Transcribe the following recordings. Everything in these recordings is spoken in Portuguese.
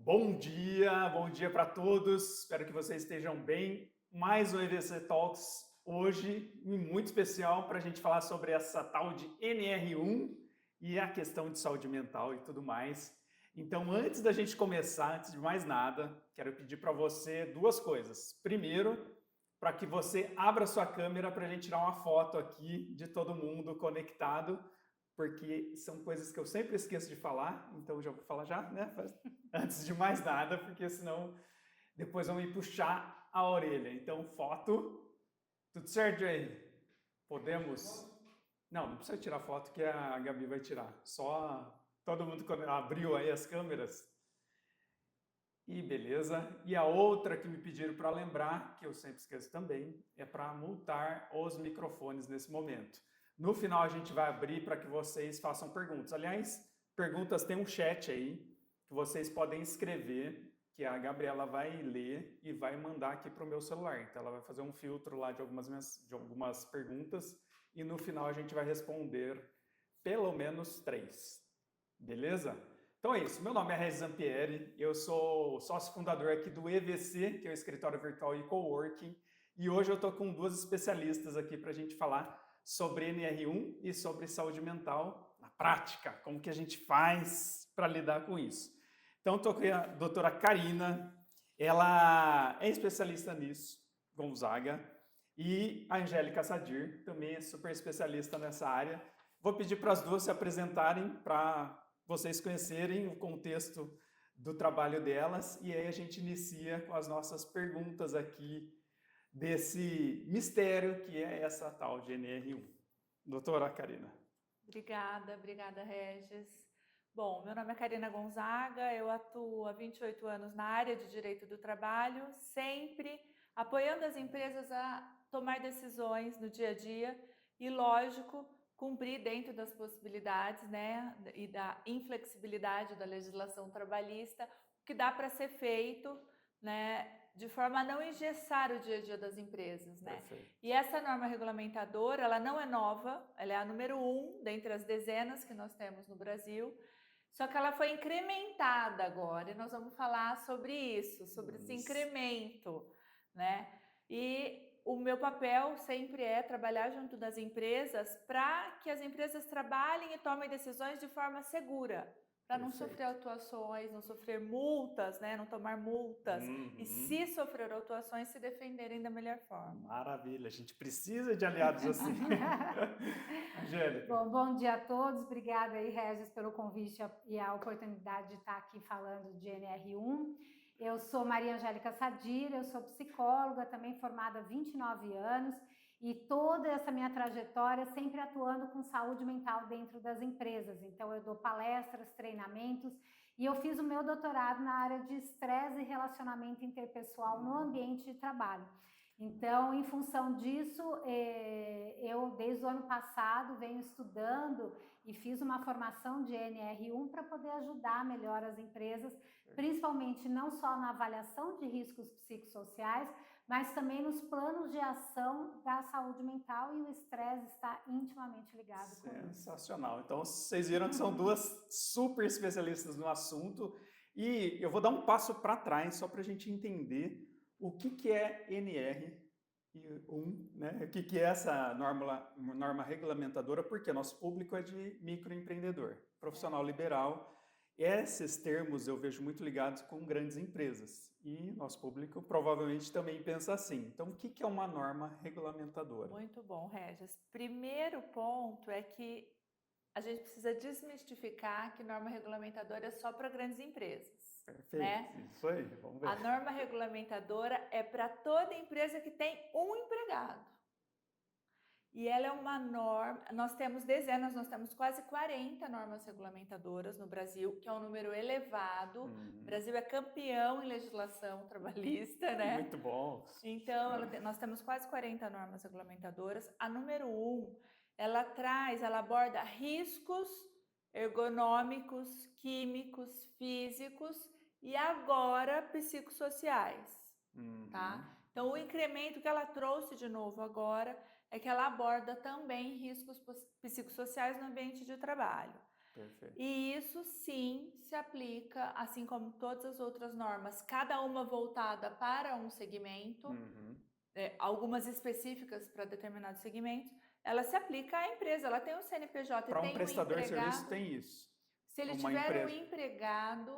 Bom dia para todos. Espero que vocês estejam bem. Mais um EVC Talks hoje, e muito especial para a gente falar sobre essa tal de NR1 e a questão de saúde mental e tudo mais. Então, antes da gente começar, antes de mais nada, quero pedir para você duas coisas. Primeiro, para que você abra sua câmera para a gente tirar uma foto aqui de todo mundo conectado, porque são coisas que eu sempre esqueço de falar, então já vou falar já, né? Antes de mais nada, porque senão depois vão me puxar a orelha. Então, foto. Tudo certo aí? Podemos? Não precisa tirar foto que a Gabi vai tirar. Só todo mundo quando abriu aí as câmeras. E beleza. E a outra que me pediram para lembrar, que eu sempre esqueço também, é para multar os microfones nesse momento. No final a gente vai abrir para que vocês façam perguntas. Aliás, perguntas tem um chat aí que vocês podem escrever, que a Gabriela vai ler e vai mandar aqui para o meu celular. Então ela vai fazer um filtro lá de algumas perguntas e no final a gente vai responder pelo menos 3. Beleza? Então é isso, meu nome é Regis Zampieri, eu sou sócio fundador aqui do EVC, que é o Escritório Virtual e Coworking, e hoje eu estou com duas especialistas aqui para a gente falar sobre NR1 e sobre saúde mental na prática, como que a gente faz para lidar com isso. Então estou com a doutora Karina, ela é especialista nisso, Gonzaga, e a Angélica Sadir, também é super especialista nessa área. Vou pedir para as duas se apresentarem para vocês conhecerem o contexto do trabalho delas e aí a gente inicia com as nossas perguntas aqui desse mistério que é essa tal de NR1. Doutora Karina. Obrigada, Regis. Bom, meu nome é Karina Gonzaga, eu atuo há 28 anos na área de direito do trabalho, sempre apoiando as empresas a tomar decisões no dia a dia e, lógico, cumprir dentro das possibilidades, né, e da inflexibilidade da legislação trabalhista, o que dá para ser feito, né, de forma a não engessar o dia a dia das empresas, né? Perfeito. E essa norma regulamentadora, ela não é nova, ela é a número 1 dentre as dezenas que nós temos no Brasil, só que ela foi incrementada agora, e nós vamos falar sobre isso, sobre esse incremento, né? E o meu papel sempre é trabalhar junto das empresas para que as empresas trabalhem e tomem decisões de forma segura, para não sofrer autuações, não sofrer multas, né? Não tomar multas, e se sofrer autuações, se defenderem da melhor forma. Maravilha, a gente precisa de aliados assim. Angélica. Bom dia a todos, obrigada aí, Regis, pelo convite e a oportunidade de estar aqui falando de NR1. Eu sou Maria Angélica Sadir, eu sou psicóloga, também formada há 29 anos, e toda essa minha trajetória sempre atuando com saúde mental dentro das empresas. Então, eu dou palestras, treinamentos, e eu fiz o meu doutorado na área de estresse e relacionamento interpessoal no ambiente de trabalho. Então, em função disso, eu desde o ano passado venho estudando e fiz uma formação de NR1 para poder ajudar melhor as empresas, principalmente não só na avaliação de riscos psicossociais, mas também nos planos de ação da saúde mental, e o estresse está intimamente ligado com isso. Sensacional. Então, vocês viram que são duas super especialistas no assunto e eu vou dar um passo para trás só para a gente entender o que é NR1, né? O que é essa norma regulamentadora, porque nosso público é de microempreendedor, profissional liberal. Esses termos eu vejo muito ligados com grandes empresas e nosso público provavelmente também pensa assim. Então, o que é uma norma regulamentadora? Muito bom, Regis. Primeiro ponto é que a gente precisa desmistificar que norma regulamentadora é só para grandes empresas. Perfeito, né? Isso aí, vamos ver. A norma regulamentadora é para toda empresa que tem um empregado. E ela é uma norma, nós temos dezenas, nós temos quase 40 normas regulamentadoras no Brasil, que é um número elevado. O Brasil é campeão em legislação trabalhista, né? Muito bom. Então, nós temos quase 40 normas regulamentadoras. A número 1, ela aborda riscos ergonômicos, químicos, físicos e agora psicossociais, tá? Então, o incremento que ela trouxe de novo agora é que ela aborda também riscos psicossociais no ambiente de trabalho. Perfeito. E isso sim se aplica, assim como todas as outras normas, cada uma voltada para um segmento, algumas específicas para determinados segmentos, ela se aplica à empresa, ela tem um CNPJ, Para um tem um prestador de serviço empregado. tem isso. Se ele Uma tiver um empresa empregado,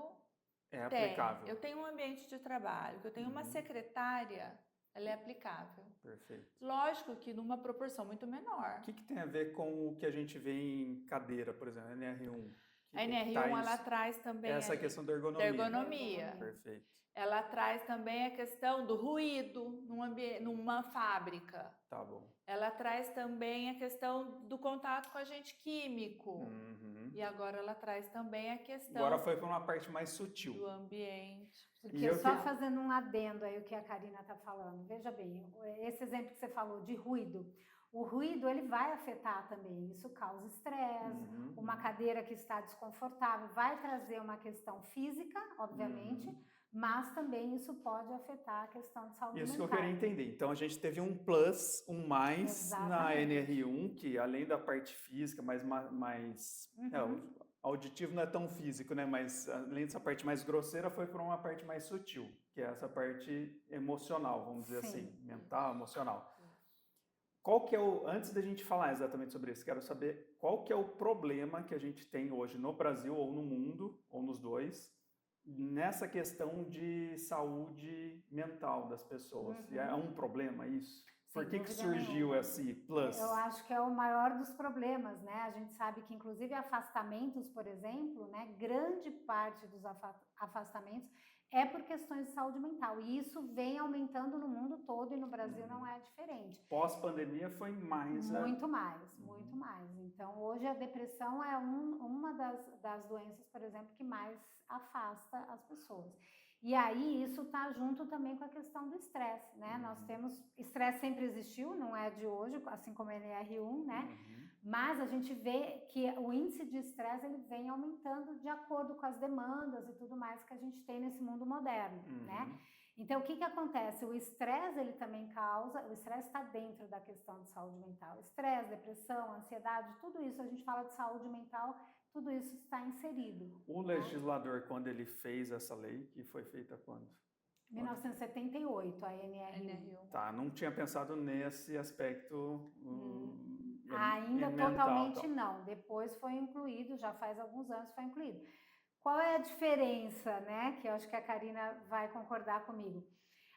é tem. aplicável. Eu tenho um ambiente de trabalho, eu tenho uma secretária, ela é aplicável. Perfeito. Lógico que numa proporção muito menor. O que tem a ver com o que a gente vê em cadeira, por exemplo, NR1? A NR1 ela traz também essa ali, questão da ergonomia. da ergonomia. Perfeito. Ela traz também a questão do ruído numa fábrica. Tá bom. Ela traz também a questão do contato com agente químico. E agora ela traz também a questão... Agora foi para uma parte mais sutil. Do ambiente. Porque só fazendo um adendo aí o que a Karina está falando. Veja bem, esse exemplo que você falou de ruído. O ruído, ele vai afetar também. Isso causa estresse. Uma cadeira que está desconfortável vai trazer uma questão física, obviamente, mas também isso pode afetar a questão de saúde mental. Isso que eu queria entender. Então, a gente teve um plus, um mais na NR1, que além da parte física, o auditivo não é tão físico, né? Mas além dessa parte mais grosseira, foi para uma parte mais sutil, que é essa parte emocional, vamos dizer assim, mental, emocional. Qual que é antes da gente falar exatamente sobre isso, quero saber qual que é o problema que a gente tem hoje no Brasil ou no mundo, ou nos dois, nessa questão de saúde mental das pessoas. É um problema isso? Por que surgiu esse plus? Eu acho que é o maior dos problemas, né? A gente sabe que, inclusive, afastamentos, por exemplo, né? Grande parte dos afastamentos é por questões de saúde mental. E isso vem aumentando no mundo todo e no Brasil não é diferente. Pós-pandemia foi mais... Muito mais, muito mais. Então, hoje a depressão é uma das doenças, por exemplo, que mais afasta as pessoas. E aí, isso está junto também com a questão do estresse, né? Nós temos... Estresse sempre existiu, não é de hoje, assim como a NR1, né? Mas a gente vê que o índice de estresse, ele vem aumentando de acordo com as demandas e tudo mais que a gente tem nesse mundo moderno, né? Então, o que acontece? O estresse, ele também causa... O estresse está dentro da questão de saúde mental. Estresse, depressão, ansiedade, tudo isso, a gente fala de saúde mental... Tudo isso está inserido. O legislador, quando ele fez essa lei, que foi feita quando? 1978, a NR1. Tá, não tinha pensado nesse aspecto ainda mental, totalmente não. Depois foi incluído, já faz alguns anos foi incluído. Qual é a diferença, né? Que eu acho que a Karina vai concordar comigo.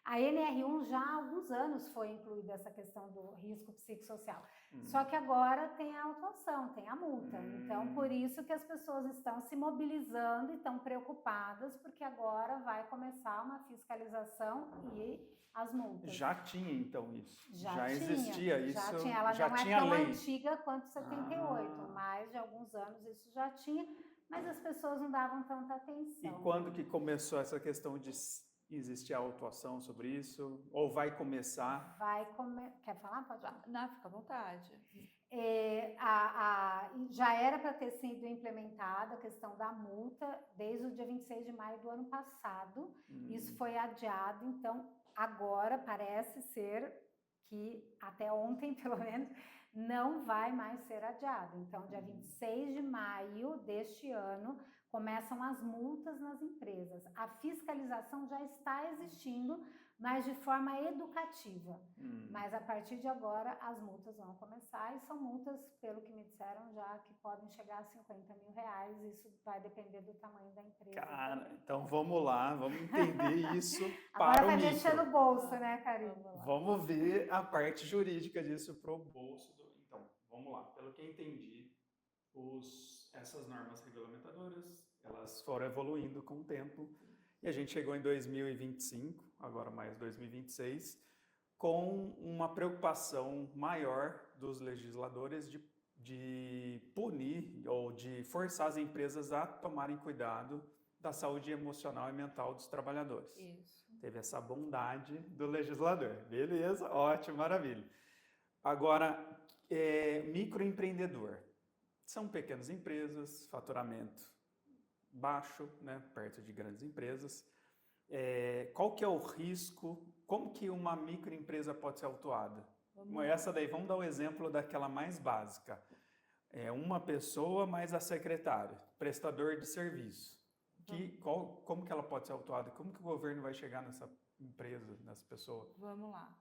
A NR1 já há alguns anos foi incluída essa questão do risco psicossocial. Só que agora tem a autuação, tem a multa. Então, por isso que as pessoas estão se mobilizando e estão preocupadas, porque agora vai começar uma fiscalização e as multas. Já tinha, então, isso? Já tinha, existia isso? Já tinha. Ela já não tinha é tão lei. antiga quanto 78, mas de alguns anos isso já tinha, mas as pessoas não davam tanta atenção. E quando que começou essa questão de existir a autuação sobre isso? Ou vai começar? Quer falar? Pode falar. Não, fica à vontade. Já era para ter sido implementada a questão da multa desde o dia 26 de maio do ano passado. Isso foi adiado, então agora parece ser que até ontem, pelo menos, não vai mais ser adiado. Então, dia 26 de maio deste ano, começam as multas nas empresas. A fiscalização já está existindo, mas de forma educativa. Mas a partir de agora, as multas vão começar e são multas, pelo que me disseram já, que podem chegar a 50 mil reais. Isso vai depender do tamanho da empresa. Cara, então vamos lá, vamos entender isso agora para o vai micro. mexer no bolso, né, Karina? Vamos ver a parte jurídica disso para o bolso. Então, vamos lá. Pelo que eu entendi, essas normas regulamentadoras, elas foram evoluindo com o tempo e a gente chegou em 2025, agora mais 2026, com uma preocupação maior dos legisladores de punir ou de forçar as empresas a tomarem cuidado da saúde emocional e mental dos trabalhadores. Isso. Teve essa bondade do legislador. Beleza, ótimo, maravilha. Agora, microempreendedor. São pequenas empresas, faturamento baixo, né, perto de grandes empresas. Qual que é o risco? Como que uma microempresa pode ser autuada? Essa daí, vamos dar o exemplo daquela mais básica. é uma pessoa mais a secretária, prestador de serviço. Como que ela pode ser autuada? Como que o governo vai chegar nessa empresa, nessa pessoa? Vamos lá.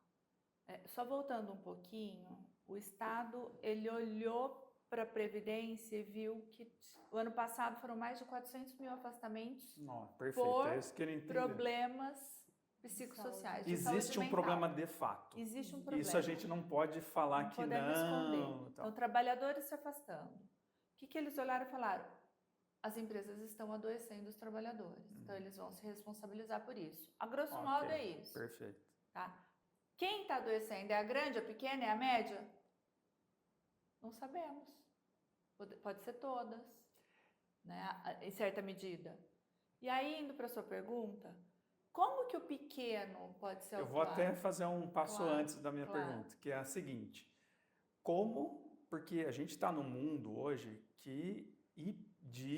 Só voltando um pouquinho, o Estado, ele olhou para a Previdência e viu que o ano passado foram mais de 400 mil afastamentos Perfeito, por é isso que eu não entendi. problemas psicossociais. De saúde Existe um mental. problema de fato. Existe um problema. Isso a gente não pode falar que podemos esconder. não. Então, trabalhadores se afastando. O que eles olharam e falaram? As empresas estão adoecendo os trabalhadores. Então, eles vão se responsabilizar por isso. A grosso modo é isso. Perfeito. Tá? Quem está adoecendo é a grande, a pequena, é a média? Não sabemos. Pode ser todas, né? Em certa medida. E aí, indo para a sua pergunta, como que o pequeno pode ser Eu autuado? vou até fazer um passo antes da minha claro. pergunta, que é a seguinte. Porque a gente está num mundo hoje de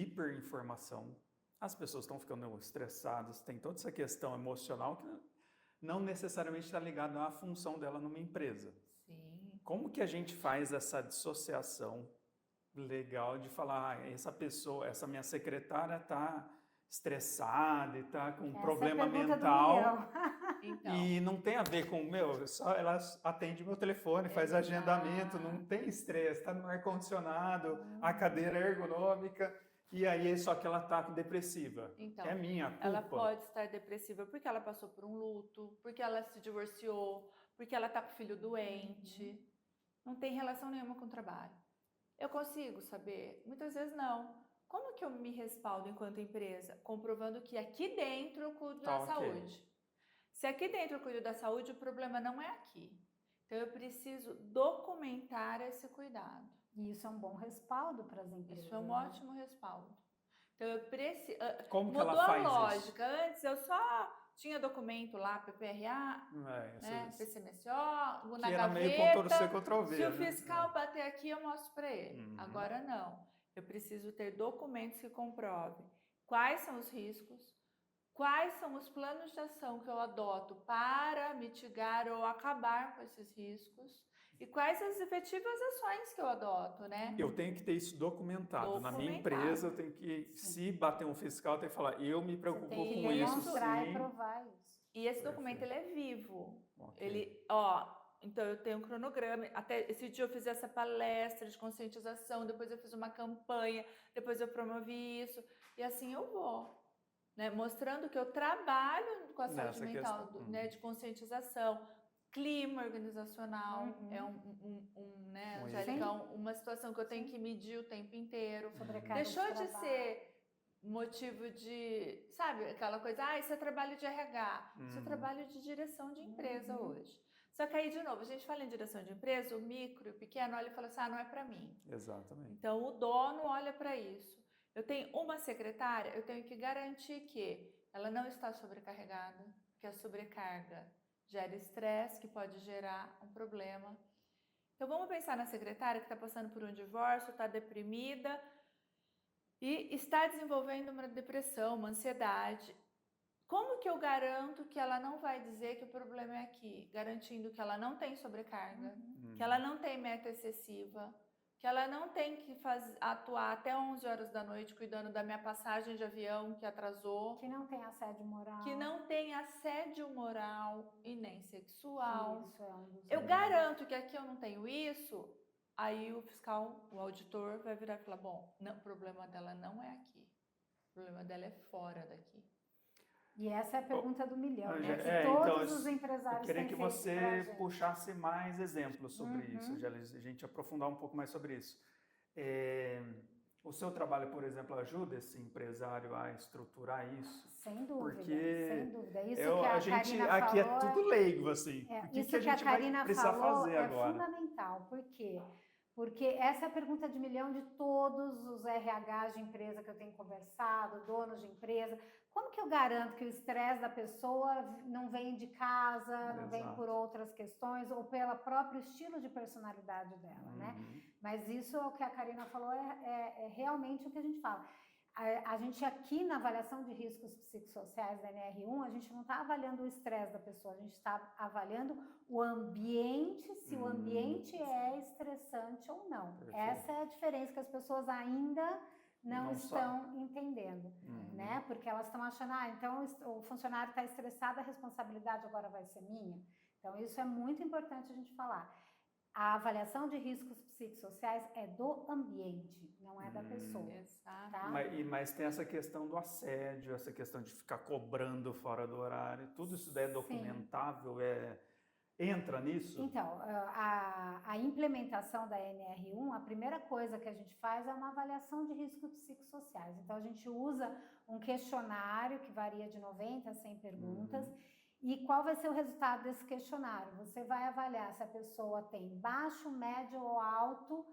hiperinformação, as pessoas estão ficando estressadas, tem toda essa questão emocional que não necessariamente está ligada à função dela numa empresa. Sim. Como que a gente faz essa dissociação legal de falar, essa pessoa, essa minha secretária está estressada e está com um problema mental Então, e não tem a ver com, ela atende meu telefone, faz agendamento, não tem estresse, está no ar-condicionado, a cadeira é ergonômica, e aí só que ela está depressiva. Então, é minha culpa. Ela pode estar depressiva porque ela passou por um luto, porque ela se divorciou, porque ela está com o filho doente. Não tem relação nenhuma com o trabalho. Eu consigo saber? Muitas vezes não. Como que eu me respaldo enquanto empresa? Comprovando que aqui dentro eu cuido da saúde. Se aqui dentro eu cuido da saúde, o problema não é aqui. Então eu preciso documentar esse cuidado. E isso é um bom respaldo para as empresas. Isso é um ótimo respaldo. Então eu preciso. Como que mudou ela faz a lógica. isso? Antes eu só tinha documento lá, PPRA, né, PCMSO, na que era gaveta. meio Ctrl-C, Ctrl-V. Se o fiscal bater aqui, eu mostro para ele. Agora não. Eu preciso ter documentos que comprovem quais são os riscos, quais são os planos de ação que eu adoto para mitigar ou acabar com esses riscos e quais as efetivas ações que eu adoto, né? Eu tenho que ter isso documentado. Na minha empresa, eu tenho que, se bater um fiscal, eu tenho que falar, eu me preocupo com isso, sim. E provar isso. E esse documento, ele é vivo. Okay. Ele, então eu tenho um cronograma, até esse dia eu fiz essa palestra de conscientização, depois eu fiz uma campanha, depois eu promovi isso, e assim eu vou, né? Mostrando que eu trabalho com a saúde mental, né? De conscientização, clima organizacional, é né, Angélica, uma situação que eu tenho que medir o tempo inteiro. Deixou de ser motivo de, sabe, aquela coisa, isso é trabalho de RH, isso é trabalho de direção de empresa hoje. Só que aí, de novo, a gente fala em direção de empresa, o micro e o pequeno olha e fala assim, não é para mim. Exatamente. Então, o dono olha para isso. Eu tenho uma secretária, eu tenho que garantir que ela não está sobrecarregada, que a sobrecarga gera estresse, que pode gerar um problema. Então, vamos pensar na secretária que está passando por um divórcio, está deprimida e está desenvolvendo uma depressão, uma ansiedade. Como que eu garanto que ela não vai dizer que o problema é aqui? Garantindo que ela não tem sobrecarga, que ela não tem meta excessiva, que ela não tem que atuar até 11 horas da noite cuidando da minha passagem de avião que atrasou. Que não tem assédio moral. Que não tem assédio moral e nem sexual. Isso é um dos eu garanto que aqui eu não tenho isso, aí o fiscal, o auditor vai virar e falar, bom, não, o problema dela não é aqui. O problema dela é fora daqui. E essa é a pergunta do milhão, né? Que todos os empresários eu queria têm que você puxasse mais exemplos sobre isso, a gente aprofundar um pouco mais sobre isso. O seu trabalho, por exemplo, ajuda esse empresário a estruturar isso? Sem dúvida, porque sem dúvida. Isso que a Karina aqui falou, é tudo leigo, assim. Isso que a gente vai precisar fazer agora? É fundamental. Por quê? Porque essa é a pergunta de milhão de todos os RHs de empresa que eu tenho conversado, donos de empresa. Como que eu garanto que o estresse da pessoa não vem de casa, não vem por outras questões ou pelo próprio estilo de personalidade dela, né? Mas isso é o que a Karina falou, é realmente o que a gente fala. A gente aqui na avaliação de riscos psicossociais da NR1, a gente não está avaliando o estresse da pessoa, a gente está avaliando o ambiente, se o ambiente é estressante ou não. Perfeito. Essa é a diferença que as pessoas ainda não estão entendendo, né? Porque elas estão achando, então o funcionário está estressado, a responsabilidade agora vai ser minha. Então isso é muito importante a gente falar. A avaliação de riscos psicossociais é do ambiente, não é da pessoa. Exato. Tá? Mas tem essa questão do assédio, essa questão de ficar cobrando fora do horário, tudo isso daí é documentável, entra nisso? Então, a implementação da NR1, a primeira coisa que a gente faz é uma avaliação de riscos psicossociais. Então, a gente usa um questionário que varia de 90 a 100 perguntas. E qual vai ser o resultado desse questionário? Você vai avaliar se a pessoa tem baixo, médio ou alto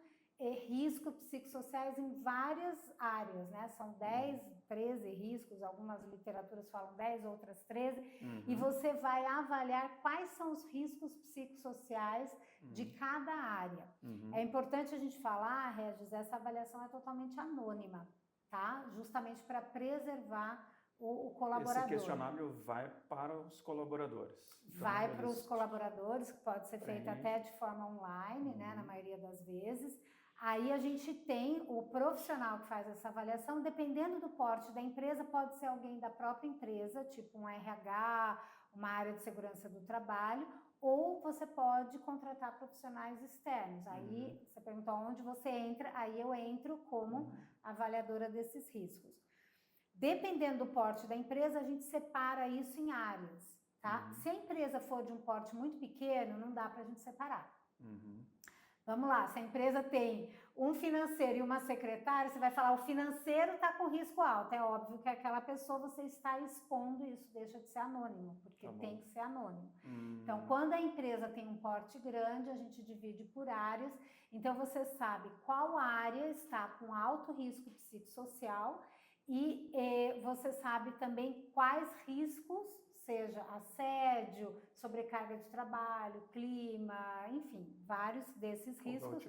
riscos psicossociais em várias áreas, né? São 10, 13 riscos, algumas literaturas falam 10, outras 13, e você vai avaliar quais são os riscos psicossociais de cada área. É importante a gente falar, Regis, essa avaliação é totalmente anônima, tá? Justamente para preservar o colaborador. Esse questionário vai para os colaboradores. Vai para os colaboradores, que pode ser feito até de forma online, né, na maioria das vezes. Aí a gente tem o profissional que faz essa avaliação, dependendo do porte da empresa, pode ser alguém da própria empresa, tipo um RH, uma área de segurança do trabalho, ou você pode contratar profissionais externos. Aí você perguntou onde você entra, aí eu entro como avaliadora desses riscos. Dependendo do porte da empresa, a gente separa isso em áreas, tá? Se a empresa for de um porte muito pequeno, não dá para a gente separar. Vamos lá, se a empresa tem um financeiro e uma secretária, você vai falar, o financeiro está com risco alto. É óbvio que aquela pessoa você está expondo, isso deixa de ser anônimo, porque tem que ser anônimo. Então, quando a empresa tem um porte grande, a gente divide por áreas. Então, você sabe qual área está com alto risco psicossocial e você sabe também quais riscos, seja assédio, sobrecarga de trabalho, clima, enfim, vários desses riscos,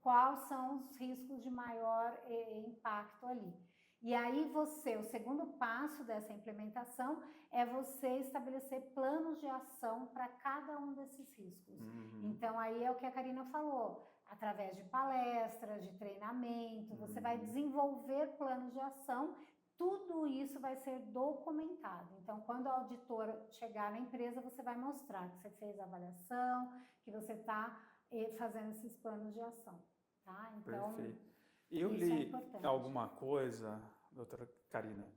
quais são os riscos de maior impacto ali. E aí o segundo passo dessa implementação é você estabelecer planos de ação para cada um desses riscos. Então aí é o que a Karina falou, através de palestras, de treinamento, você vai desenvolver planos de ação. Tudo isso vai ser documentado. Então, quando o auditor chegar na empresa, você vai mostrar que você fez a avaliação, que você está fazendo esses planos de ação. Tá? Então, perfeito. Eu li alguma coisa, doutora Karina,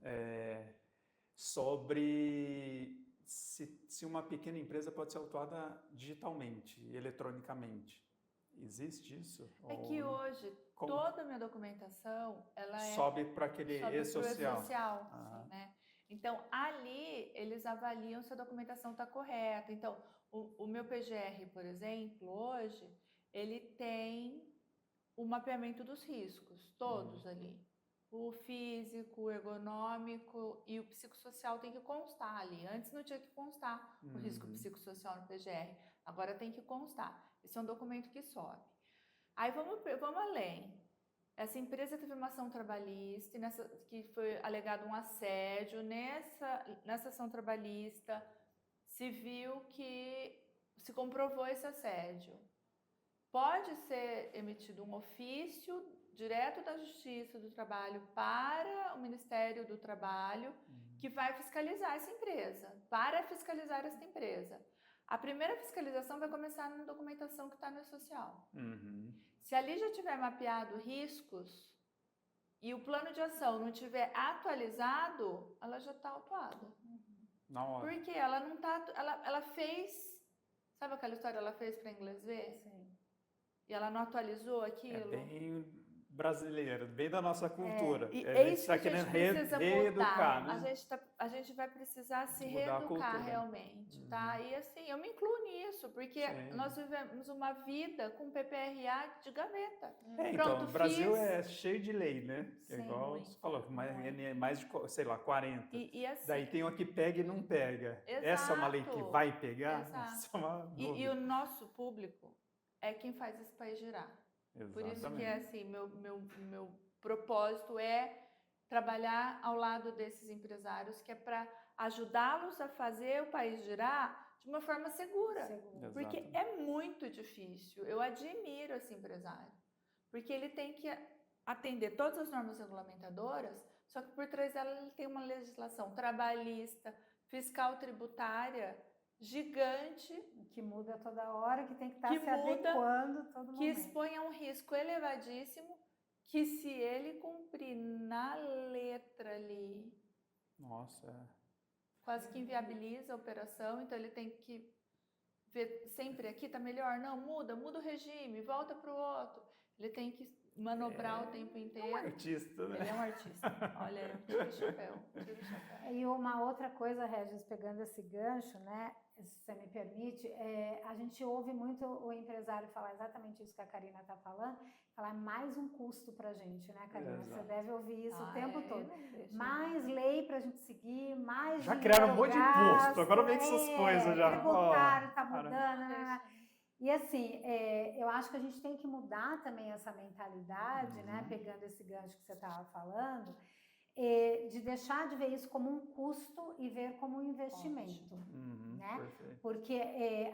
sobre se uma pequena empresa pode ser autuada digitalmente, eletronicamente. Existe isso? É que hoje toda a minha documentação ela sobe para aquele e-social. Assim, né? Então ali eles avaliam se a documentação está correta. Então o meu PGR, por exemplo, hoje ele tem o mapeamento dos riscos, todos ali. O físico, o ergonômico e o psicossocial tem que constar ali. Antes não tinha que constar o risco psicossocial no PGR, agora tem que constar. Esse é um documento que sobe. Aí vamos além. Essa empresa teve uma ação trabalhista, que foi alegado um assédio. Nessa ação trabalhista, se viu que se comprovou esse assédio. Pode ser emitido um ofício direto da Justiça do Trabalho para o Ministério do Trabalho, que vai fiscalizar essa empresa, para fiscalizar essa empresa. A primeira fiscalização vai começar na documentação que está no e-social. Se ali já tiver mapeado riscos e o plano de ação não tiver atualizado, ela já está autuada. Na hora. Porque ela não está... Ela fez... Sabe aquela história? Ela fez para inglês ver? Sim. E ela não atualizou aquilo? É bem brasileiro, bem da nossa cultura. É isso que a gente querendo precisa reeducar, mudar. né? A gente vai precisar se Mudar a reeducar cultura. realmente, tá? E assim, eu me incluo nisso, porque nós vivemos uma vida com PPRA de gaveta. Então, o Brasil é cheio de lei, né? Sim, Igual muito, você falou, mais de, sei lá, 40. E assim, Daí tem uma que pega e não pega. Exato. Essa é uma lei que vai pegar? Exato. Essa é uma e o nosso público é quem faz esse país girar. Exatamente. Por isso que é assim, meu propósito é trabalhar ao lado desses empresários, que é para ajudá-los a fazer o país girar de uma forma segura. Porque Exato. é muito difícil. Eu admiro esse empresário, porque ele tem que atender todas as normas regulamentadoras, só que por trás dela ele tem uma legislação trabalhista, fiscal, tributária gigante, que muda toda hora, que tem que estar que se muda, adequando todo que momento. expõe a um risco elevadíssimo, que se ele cumprir na letra ali, Nossa, quase que inviabiliza a operação, então ele tem que ver sempre aqui tá melhor, não, muda o regime, volta para o outro. Ele tem que manobrar o tempo inteiro. é um artista, né? Ele é um artista. Olha, eu tiro o chapéu, tiro o chapéu. E uma outra coisa, Regis, pegando esse gancho, né, se você me permite, a gente ouve muito o empresário falar exatamente isso que a Karina está falando, falar mais um custo para a gente, né, Karina? Você deve ouvir isso o tempo todo. Mais lei para a gente seguir, mais já criaram um monte de imposto, agora vem essas coisas já. Tributário está mudando, E assim, eu acho que a gente tem que mudar também essa mentalidade, né, pegando esse gancho que você estava falando, de deixar de ver isso como um custo e ver como um investimento, né? Perfeito. Porque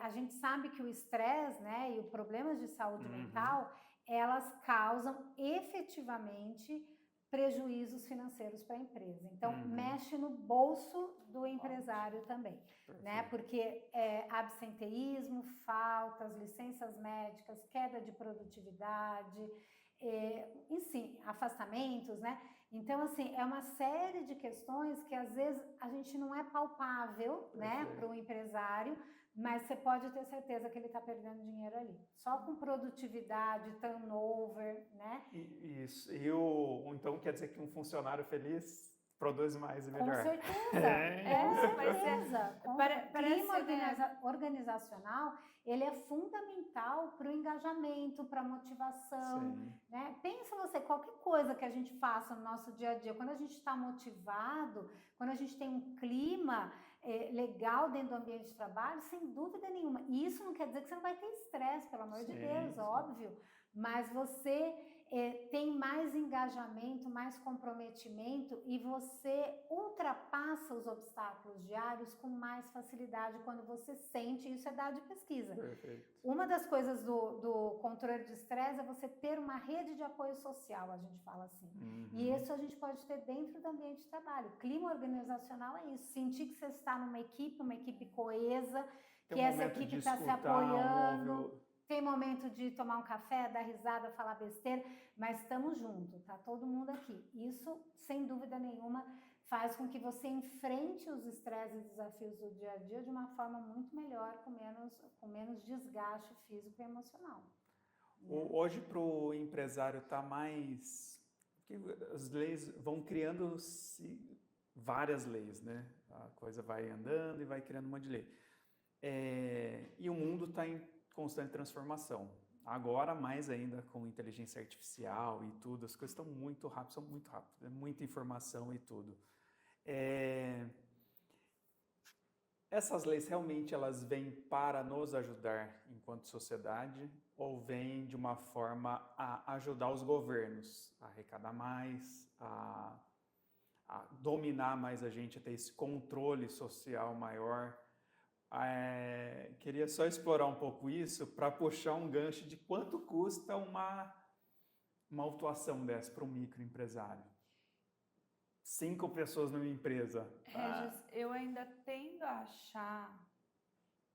a gente sabe que o estresse, né, e os problemas de saúde mental, elas causam efetivamente prejuízos financeiros para a empresa. Então, mexe no bolso do empresário também, né? Porque absenteísmo, faltas, licenças médicas, queda de produtividade, enfim, afastamentos, né? Então, assim, é uma série de questões que, às vezes, a gente não é palpável, né, para o empresário, mas você pode ter certeza que ele está perdendo dinheiro ali. Só com produtividade, turnover, né? Isso. Então, quer dizer que um funcionário feliz produz mais e melhor. Com certeza. Com certeza. O clima organizacional, ele é fundamental para o engajamento, para a motivação, né? Pensa você, qualquer coisa que a gente faça no nosso dia a dia, quando a gente está motivado, quando a gente tem um clima legal dentro do ambiente de trabalho, sem dúvida nenhuma. E isso não quer dizer que você não vai ter estresse, pelo amor de Deus, óbvio, mas você tem mais engajamento, mais comprometimento e você ultrapassa os obstáculos diários com mais facilidade quando você sente, isso é dado de pesquisa. Perfeito. Uma das coisas do controle de estresse é você ter uma rede de apoio social, a gente fala assim. E isso a gente pode ter dentro do ambiente de trabalho. O clima organizacional é isso, sentir que você está numa equipe coesa, que essa equipe está se apoiando. Tem momento de tomar um café, dar risada, falar besteira, mas estamos juntos, tá todo mundo aqui. Isso, sem dúvida nenhuma, faz com que você enfrente os estresses e desafios do dia a dia de uma forma muito melhor, com menos desgaste físico e emocional. Hoje, para o empresário estar mais... As leis vão criando várias leis, né? A coisa vai andando e vai criando um monte de lei. E o mundo está em constante transformação. Agora, mais ainda com inteligência artificial e tudo, as coisas estão muito rápidas, são muito rápidas, muita informação e tudo. Essas leis realmente elas vêm para nos ajudar enquanto sociedade ou vêm de uma forma a ajudar os governos a arrecadar mais, a dominar mais a gente, a ter esse controle social maior? Queria só explorar um pouco isso para puxar um gancho de quanto custa uma autuação dessa para um microempresário. 5 pessoas numa empresa. Regis, eu ainda tendo a achar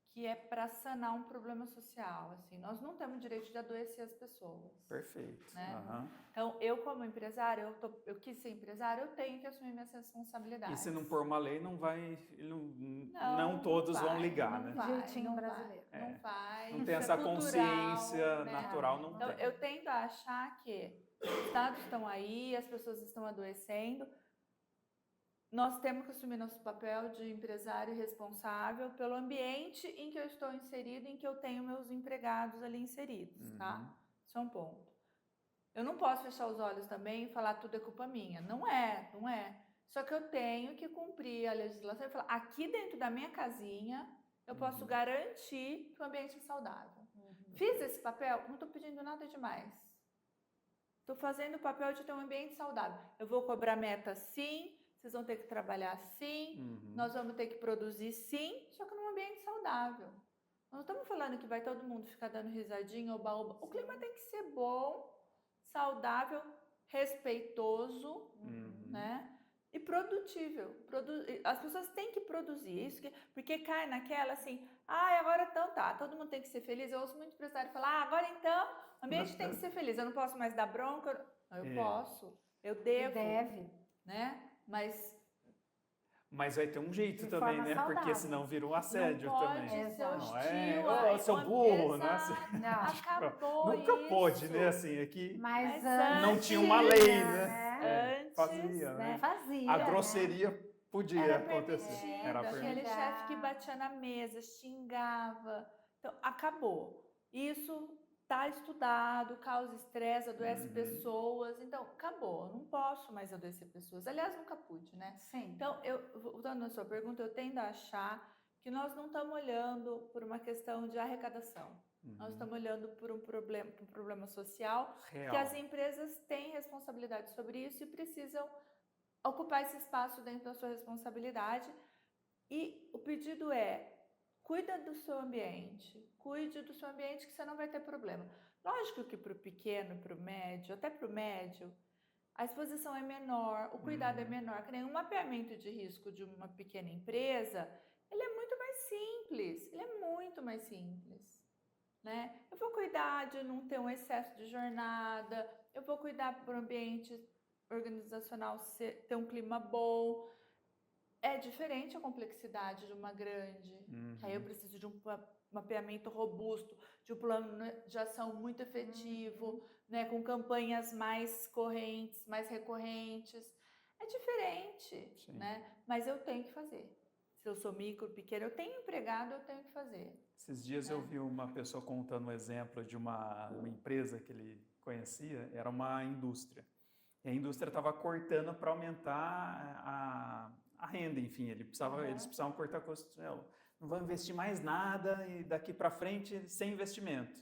que é para sanar um problema social. Assim, nós não temos direito de adoecer as pessoas. Perfeito. Né? Então, eu como empresário, eu quis ser empresário, eu tenho que assumir minhas responsabilidades. E se não pôr uma lei, não vai... Não todos vão ligar, né? Jeitinho brasileiro. Não vai. Não tem essa consciência natural, não tem. Então, eu tendo a achar que os dados estão aí, as pessoas estão adoecendo. Nós temos que assumir nosso papel de empresário responsável pelo ambiente em que eu estou inserido, em que eu tenho meus empregados ali inseridos, tá? Isso é um ponto. Eu não posso fechar os olhos também e falar tudo é culpa minha. Não é. Só que eu tenho que cumprir a legislação e falar, aqui dentro da minha casinha, eu posso garantir que o ambiente é saudável. Fiz esse papel, não estou pedindo nada demais. estou fazendo o papel de ter um ambiente saudável. Eu vou cobrar meta sim, vocês vão ter que trabalhar sim, nós vamos ter que produzir sim, só que num ambiente saudável. Nós não estamos falando que vai todo mundo ficar dando risadinha, oba-oba. O clima tem que ser bom, saudável, respeitoso, né? E produtível. As pessoas têm que produzir isso, porque cai naquela assim, agora então tá, todo mundo tem que ser feliz. Eu ouço muito empresário falar, agora então, o ambiente tem que ser feliz, eu não posso mais dar bronca. Eu posso, eu devo. Deve. Né? Mas vai ter um jeito De também, forma né? saudável. Porque senão vira um assédio não pode também. ser Exato. hostil. Não é, seu burro, né? Exato. Não. Acabou Nunca isso. pôde, né? Assim, aqui Mas não antes, tinha uma lei, né? Antes, Fazia, né? Fazia, A né? grosseria podia Era acontecer. permitido, Era aquele permitido. chefe que batia na mesa, xingava. Então, acabou. Isso está estudado, causa estresse, adoece pessoas. Então, acabou. Não posso mais adoecer pessoas. Aliás, nunca pude, né? Sim. Então, voltando à sua pergunta, eu tendo a achar que nós não estamos olhando por uma questão de arrecadação. Nós estamos olhando por um problema social, Real. que as empresas têm responsabilidade sobre isso e precisam ocupar esse espaço dentro da sua responsabilidade. E o pedido é: cuida do seu ambiente, cuide do seu ambiente que você não vai ter problema. Lógico que para o pequeno, para o médio, até para o médio, a exposição é menor, o cuidado é menor, que nem um mapeamento de risco de uma pequena empresa, ele é muito mais simples, né? Eu vou cuidar de não ter um excesso de jornada, eu vou cuidar para o ambiente organizacional ter um clima bom. É diferente a complexidade de uma grande. Aí eu preciso de um mapeamento robusto, de um plano de ação muito efetivo, né, com campanhas mais correntes, mais recorrentes. É diferente, né? Mas eu tenho que fazer. Se eu sou micro, pequeno, eu tenho empregado, eu tenho que fazer. Esses dias eu vi uma pessoa contando um exemplo de uma empresa que ele conhecia, era uma indústria. E a indústria estava cortando para aumentar a renda, enfim, eles precisavam cortar custos. Não vão investir mais nada e daqui para frente sem investimento.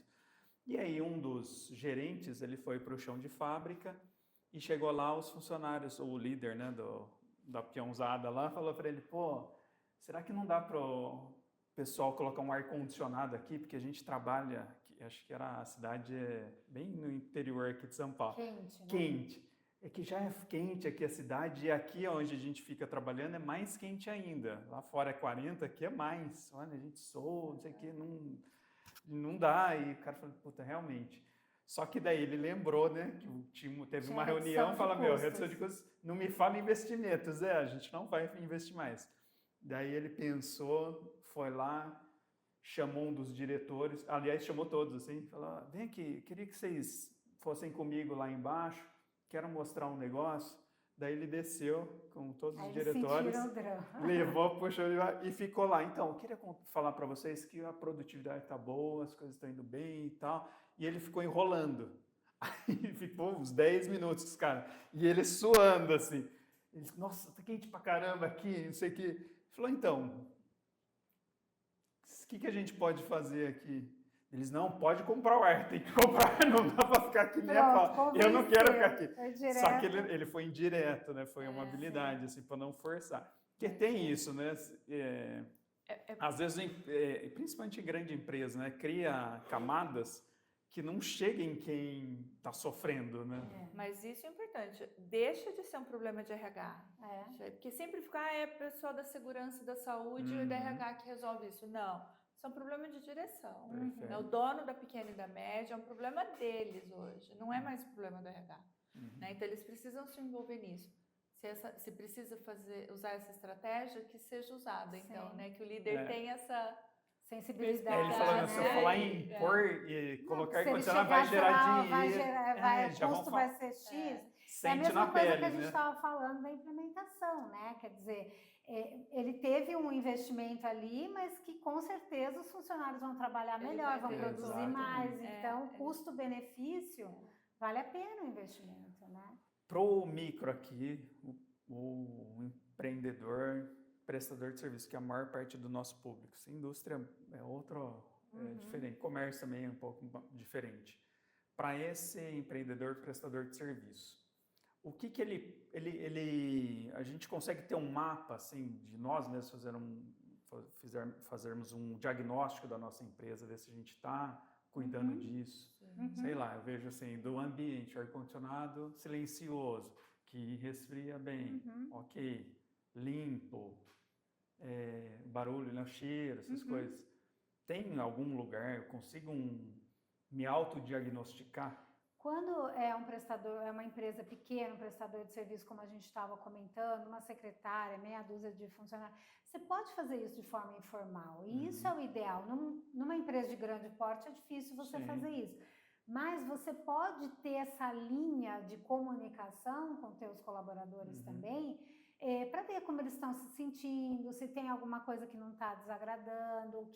E aí um dos gerentes, ele foi para o chão de fábrica e chegou lá os funcionários, o líder, né, da peãozada lá, falou para ele, pô, será que não dá para o pessoal colocar um ar-condicionado aqui? Porque a gente trabalha, acho que era a cidade bem no interior aqui de São Paulo. Quente, né? Quente. É que já é quente aqui a cidade e aqui onde a gente fica trabalhando é mais quente ainda. Lá fora é 40, aqui é mais. Olha, a gente soa, não sei o que, não dá. E o cara falou, puta, realmente. Só que daí ele lembrou, né, que o time teve uma reunião e falou, redução de custos, não me fala investimentos, a gente não vai investir mais. Daí ele pensou, foi lá, chamou um dos diretores, aliás, chamou todos assim, falou, vem aqui, queria que vocês fossem comigo lá embaixo, quero mostrar um negócio. Daí ele desceu com todos os diretores, levou, puxou e ficou lá. Então, eu queria falar para vocês que a produtividade está boa, as coisas estão indo bem e tal. E ele ficou enrolando. Aí ficou uns 10 minutos, cara. E ele suando assim. Ele disse, nossa, tá quente pra caramba aqui, não sei o quê. Ele falou, então, o que a gente pode fazer aqui? Eles, não, pode comprar o ar, tem que comprar, não dá para ficar aqui nem a pau. Eu não quero ficar aqui. Só que ele foi indireto, né? Foi uma habilidade, assim, para não forçar. Porque tem isso, né? Às vezes, principalmente em grande empresa, né? Cria camadas que não cheguem em quem está sofrendo, né? Mas isso é importante. Deixa de ser um problema de RH. Porque sempre fica, é pessoal da segurança da saúde e o RH que resolve isso. Não. Isso é um problema de direção. O dono da pequena e da média é um problema deles hoje, não é mais um problema do RH. Né? Então, eles precisam se envolver nisso. Se precisa usar essa estratégia, que seja usada. Então, né, que o líder tenha essa sensibilidade. Ele falou, né? se eu falar em pôr e colocar ar-condicionado, vai chegar gerar dinheiro. O custo vai ser X. Sente é a mesma na coisa pele, que a gente né? estava falando da implementação, né? Quer dizer, ele teve um investimento ali, mas que com certeza os funcionários vão trabalhar melhor, vão produzir mais. Então, custo-benefício, vale a pena o investimento, né? Para o micro aqui, o empreendedor, prestador de serviço, que é a maior parte do nosso público. Se indústria é outro, diferente. Comércio também é um pouco diferente. para esse empreendedor prestador de serviço, o que que a gente consegue ter um mapa, assim, de nós mesmos fazermos um diagnóstico da nossa empresa, ver se a gente está cuidando disso. Sei lá, eu vejo assim, do ambiente, ar-condicionado silencioso, que resfria bem, ok, limpo, barulho, né, cheiro, essas coisas. Tem algum lugar, eu consigo me autodiagnosticar? Quando é um prestador, é uma empresa pequena, um prestador de serviço, como a gente estava comentando, uma secretária, meia dúzia de funcionários, você pode fazer isso de forma informal. E isso é o ideal. Numa empresa de grande porte é difícil você fazer isso. Mas você pode ter essa linha de comunicação com teus colaboradores também, para ver como eles estão se sentindo, se tem alguma coisa que não está desagradando,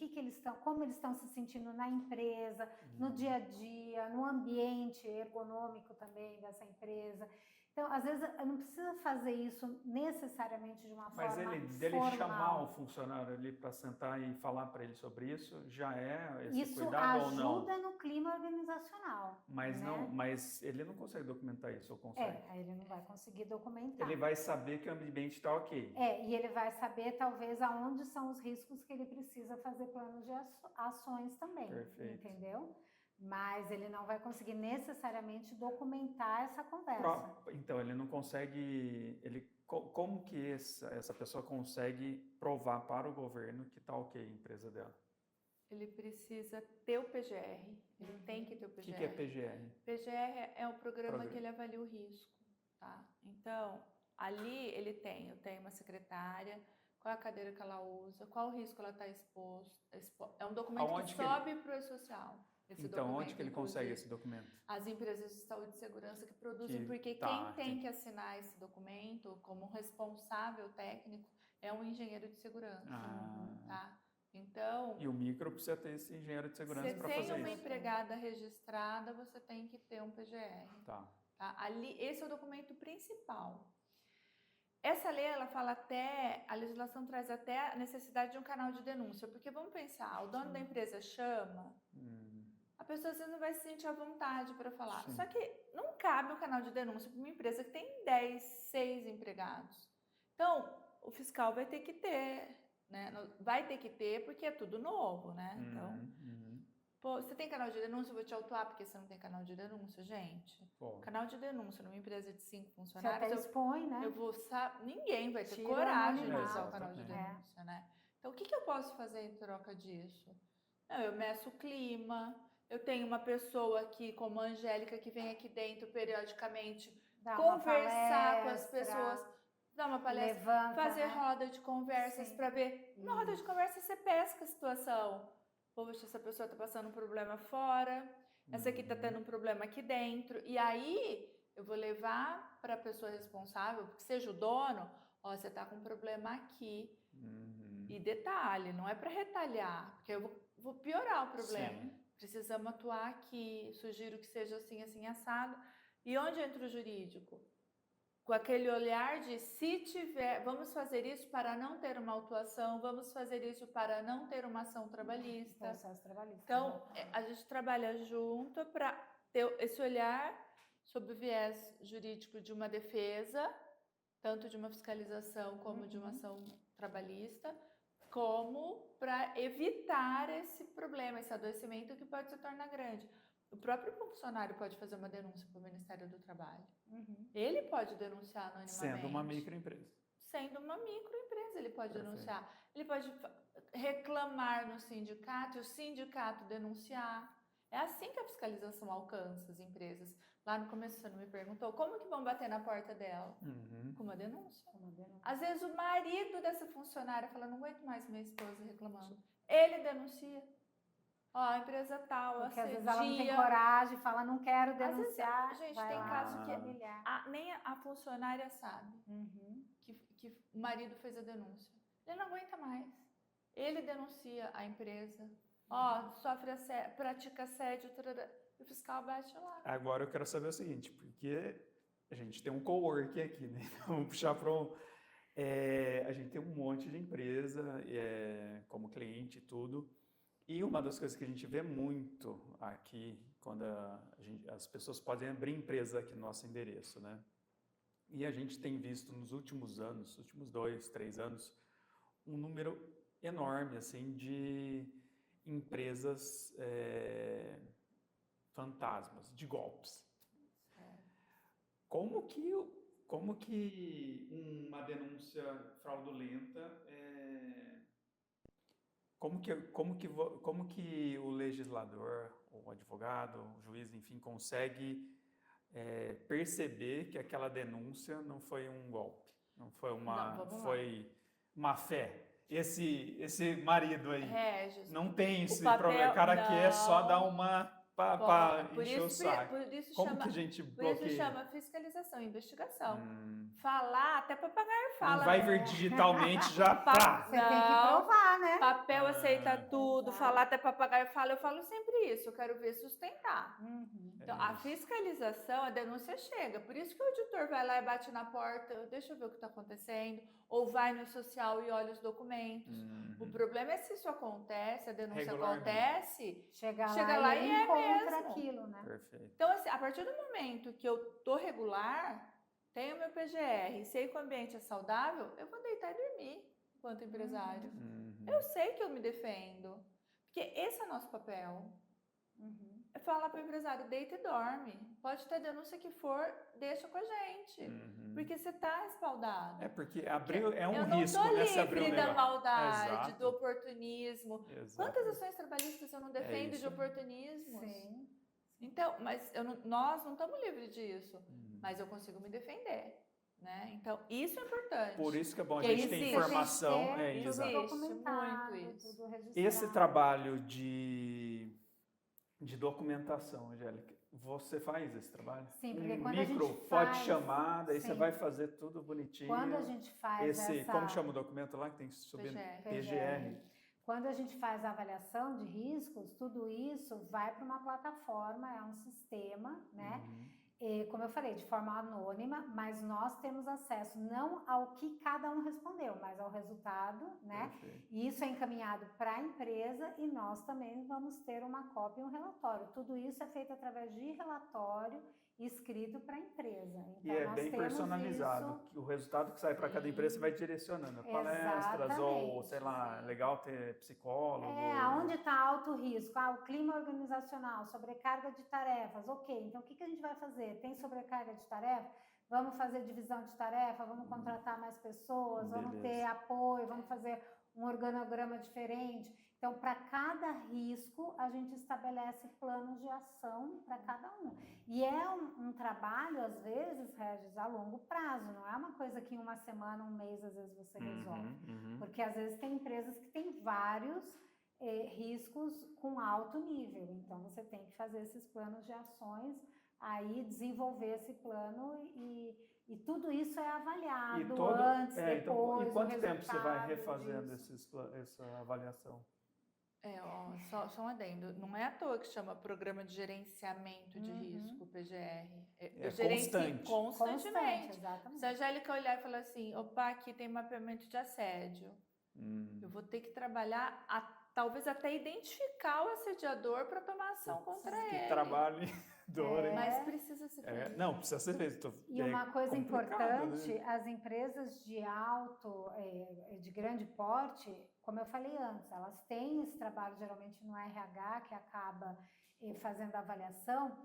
como eles estão se sentindo na empresa, no dia a dia, no ambiente ergonômico também dessa empresa. Então, às vezes, não precisa fazer isso necessariamente de uma forma formal. Mas dele chamar o funcionário ali para sentar e falar para ele sobre isso, já é esse cuidado ou não? Isso ajuda no clima organizacional. Mas, né? mas ele não consegue documentar isso, ou consegue? Ele não vai conseguir documentar. Ele vai saber que o ambiente está ok. E ele vai saber, talvez, aonde são os riscos que ele precisa fazer planos de ações também. Perfeito. Entendeu? Mas ele não vai conseguir necessariamente documentar essa conversa. Então, ele não consegue... Como que essa pessoa consegue provar para o governo que está ok a empresa dela? Ele precisa ter o PGR, ele tem que ter o PGR. O que é PGR? PGR é o programa que ele avalia o risco, tá? Então, ali ele tem, eu tenho uma secretária, qual é a cadeira que ela usa, qual o risco ela está exposto. É um documento que sobe para o E-Social. Então, onde que ele consegue esse documento? As empresas de saúde e segurança que produzem, porque quem tem que assinar esse documento como responsável técnico é um engenheiro de segurança, tá? Então... E o micro precisa ter esse engenheiro de segurança para fazer isso. Você tem uma empregada registrada, você tem que ter um PGR. Tá. Ali, esse é o documento principal. Essa lei, ela fala até, a legislação traz até a necessidade de um canal de denúncia, porque vamos pensar, o dono da empresa chama, a pessoa às vezes não vai se sentir à vontade para falar. Só que não cabe um canal de denúncia para uma empresa que tem 10, 6 empregados. Então, o fiscal vai ter que ter, né? Vai ter que ter porque é tudo novo, né? Então, pô, você tem canal de denúncia, eu vou te autuar porque você não tem canal de denúncia, gente. Canal de denúncia numa empresa de 5 funcionários, você até expõe, né? Eu vou ninguém vai ter coragem de usar o canal de denúncia, né? Então, o que eu posso fazer em troca disso? Não, eu meço o clima, eu tenho uma pessoa aqui, como a Angélica, que vem aqui dentro periodicamente conversar com as pessoas, dar uma palestra, fazer roda de conversas para ver. Numa roda de conversa você pesca a situação. Poxa, essa pessoa está passando um problema fora, essa aqui está tendo um problema aqui dentro. E aí eu vou levar para a pessoa responsável, que seja o dono, ó, você está com um problema aqui. E detalhe, não é para retalhar, porque eu vou piorar o problema. Precisamos atuar aqui, sugiro que seja assim, assim, assado. E onde entra o jurídico? Com aquele olhar de se tiver, vamos fazer isso para não ter uma autuação, vamos fazer isso para não ter uma ação trabalhista. Processo trabalhista. Então, a gente trabalha junto para ter esse olhar sob o viés jurídico de uma defesa, tanto de uma fiscalização como de uma ação trabalhista, como para evitar esse problema, esse adoecimento que pode se tornar grande. O próprio funcionário pode fazer uma denúncia para o Ministério do Trabalho. Ele pode denunciar anonimamente. Sendo uma microempresa. Sendo uma microempresa, ele pode denunciar. Ele pode reclamar no sindicato e o sindicato denunciar. É assim que a fiscalização alcança as empresas. Lá no começo você não me perguntou como que vão bater na porta dela? Com uma denúncia. Às vezes o marido dessa funcionária fala, não aguento mais minha esposa reclamando. Ele denuncia. Ó, a empresa tal, porque às vezes ela não tem coragem, fala, não quero denunciar. Às vezes, gente, tem caso que nem a funcionária sabe que o marido fez a denúncia. Ele não aguenta mais. Ele denuncia a empresa. Ó, sofre assédio, pratica assédio, o fiscal bate lá. Agora eu quero saber o seguinte, porque a gente tem um coworking aqui, né? Então, vamos puxar para a gente tem um monte de empresa como cliente e tudo. E uma das coisas que a gente vê muito aqui, quando as pessoas podem abrir empresa aqui no nosso endereço, né? E a gente tem visto nos últimos anos, últimos 2, 3 anos, um número enorme, assim, de empresas fantasmas, de golpes. Como que uma denúncia fraudulenta, como que o legislador, o advogado, o juiz, enfim, consegue perceber que aquela denúncia não foi um golpe, não foi foi má fé? Esse marido aí Regis, não tem esse papel- problema, o cara quer só não. dar uma para Por encher o isso, saco. por isso Como chama, que a gente por isso bloqueia? chama fiscalização, investigação. Hum, Falar, até papagaio fala. não vai né? vir digitalmente já Pa- pá. Você tem que Não. provar, né? Papel aceita tudo, Exato. falar até papagaio fala, eu falo sempre isso, eu quero ver sustentar. Uhum. Então, a fiscalização, a denúncia chega. Por isso que o auditor vai lá e bate na porta, deixa eu ver o que está acontecendo, ou vai no social e olha os documentos. O problema é se isso acontece, a denúncia Regularmente. acontece, Chega Chega lá lá e e é encontra mesmo. aquilo, né? Perfeito. Então, assim, a partir do momento que eu tô regular, tenho meu PGR, sei que o ambiente é saudável, eu vou deitar e dormir enquanto empresário. Uhum. Eu sei que eu me defendo, porque esse é o nosso papel. Uhum. É falar para o empresário, deita e dorme. Pode ter denúncia que for, deixa com a gente. Uhum. Porque você está respaldado. Porque abrir é um eu não risco, tô né? Se abrir livre um da negócio. maldade, Exato. do oportunismo. Exato. Quantas ações trabalhistas eu não defendo de isso. oportunismos? Sim. Então, mas nós não estamos livres disso. Uhum. Mas eu consigo me defender. Né? Então, isso é importante. Por isso que é bom a Porque gente ter existe. informação. Tem que ter Exato. tudo Existe, documentado, muito isso. tudo registrado. Esse trabalho de documentação, Angélica, você faz esse trabalho? Sim, porque Um quando a micro, gente pode faz, chamar, daí você sim. vai fazer tudo bonitinho. Quando a gente faz Como chama o documento lá que tem que subir? PGR. PGR. Quando a gente faz a avaliação de riscos, tudo isso vai para uma plataforma, é um sistema, né? Uhum. E, como eu falei, de forma anônima, mas nós temos acesso não ao que cada um respondeu, mas ao resultado, né? Perfeito. E isso é encaminhado para a empresa e nós também vamos ter uma cópia e um relatório. Tudo isso é feito através de relatório escrito para a empresa. Então, E é nós bem temos personalizado. isso. Que o resultado que sai para cada empresa você vai direcionando. Palestras ou, Exatamente, sei lá, sim. legal ter psicólogo. Aonde está alto risco? O clima organizacional, sobrecarga de tarefas. Ok, então o que a gente vai fazer? Tem sobrecarga de tarefa? Vamos fazer divisão de tarefa, vamos contratar mais pessoas, vamos ter Beleza. apoio, vamos fazer um organograma diferente. Então, para cada risco, a gente estabelece planos de ação para cada um. E é um trabalho, às vezes, Regis, a longo prazo, não é uma coisa que em uma semana, um mês, às vezes você resolve. Porque às vezes tem empresas que têm vários riscos com alto nível. Então, você tem que fazer esses planos de ações, aí desenvolver esse plano e tudo isso é avaliado antes, depois. E quanto tempo você vai resultado refazendo disso. essa avaliação? Só um adendo. Não é à toa que chama Programa de Gerenciamento de Risco, PGR. Eu gerencio constantemente. Constante, exatamente. Se a Angélica olhar e falar assim, opa, aqui tem mapeamento de assédio. Eu vou ter que trabalhar, talvez até identificar o assediador para tomar ação contra ele. Trabalho dor, hein? Mas precisa ser feito. Não, precisa ser feito. E uma coisa importante, né? as empresas de de grande porte, como eu falei antes, elas têm esse trabalho geralmente no RH, que acaba fazendo a avaliação,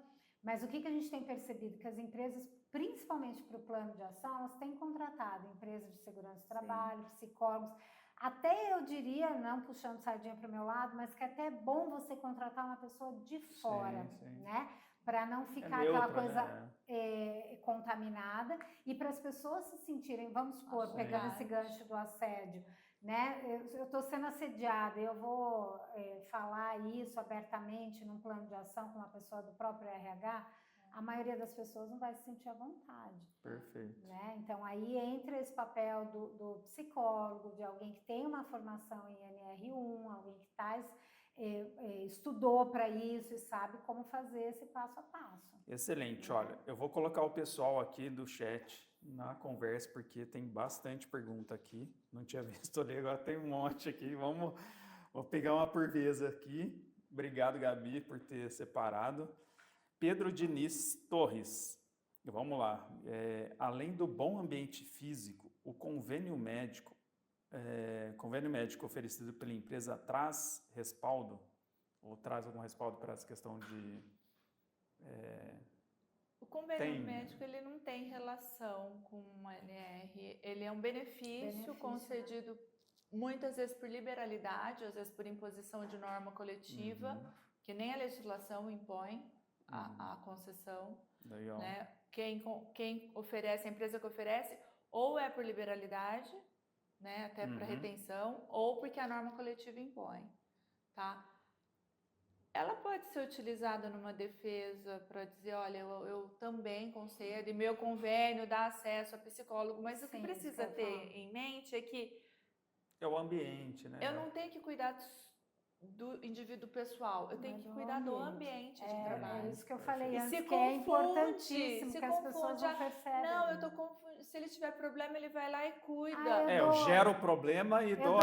mas o que a gente tem percebido? Que as empresas, principalmente para o plano de ação, elas têm contratado empresas de segurança do trabalho, psicólogos, até eu diria, não puxando sardinha para o meu lado, mas que até é bom você contratar uma pessoa de fora, né? Para não ficar aquela coisa contaminada e para as pessoas se sentirem, vamos supor, pegando esse gancho do assédio, né? Eu estou sendo assediada, eu vou falar isso abertamente num plano de ação com uma pessoa do próprio RH, a maioria das pessoas não vai se sentir à vontade. Perfeito. Né? Então, aí entra esse papel do psicólogo, de alguém que tem uma formação em NR1, alguém que estudou para isso e sabe como fazer esse passo a passo. Excelente. Olha, eu vou colocar o pessoal aqui do chat na conversa, porque tem bastante pergunta aqui. Não tinha visto ali, agora tem um monte aqui. Vou pegar uma por vez aqui. Obrigado, Gabi, por ter separado. Pedro Diniz Torres. Vamos lá. Além do bom ambiente físico, o convênio médico oferecido pela empresa traz respaldo? Ou traz algum respaldo para essa questão de... O convênio médico, ele não tem relação com uma NR, ele é um benefício concedido muitas vezes por liberalidade, às vezes por imposição de norma coletiva, que nem a legislação impõe a concessão. Legal. Né? Quem oferece, a empresa que oferece, ou é por liberalidade, né, até para retenção, ou porque a norma coletiva impõe, tá? Ela pode ser utilizada numa defesa para dizer, olha, eu também concedo, e meu convênio dá acesso a psicólogo, mas o que precisa ter em mente é que é o ambiente, né? Eu não tenho que cuidar do indivíduo pessoal, eu tenho que cuidar do ambiente de trabalho. É isso que eu falei antes, se que é importantíssimo, que as pessoas não percebem. Não, eu tô confundindo. Se ele tiver problema, ele vai lá e cuida. Eu gero o problema e dou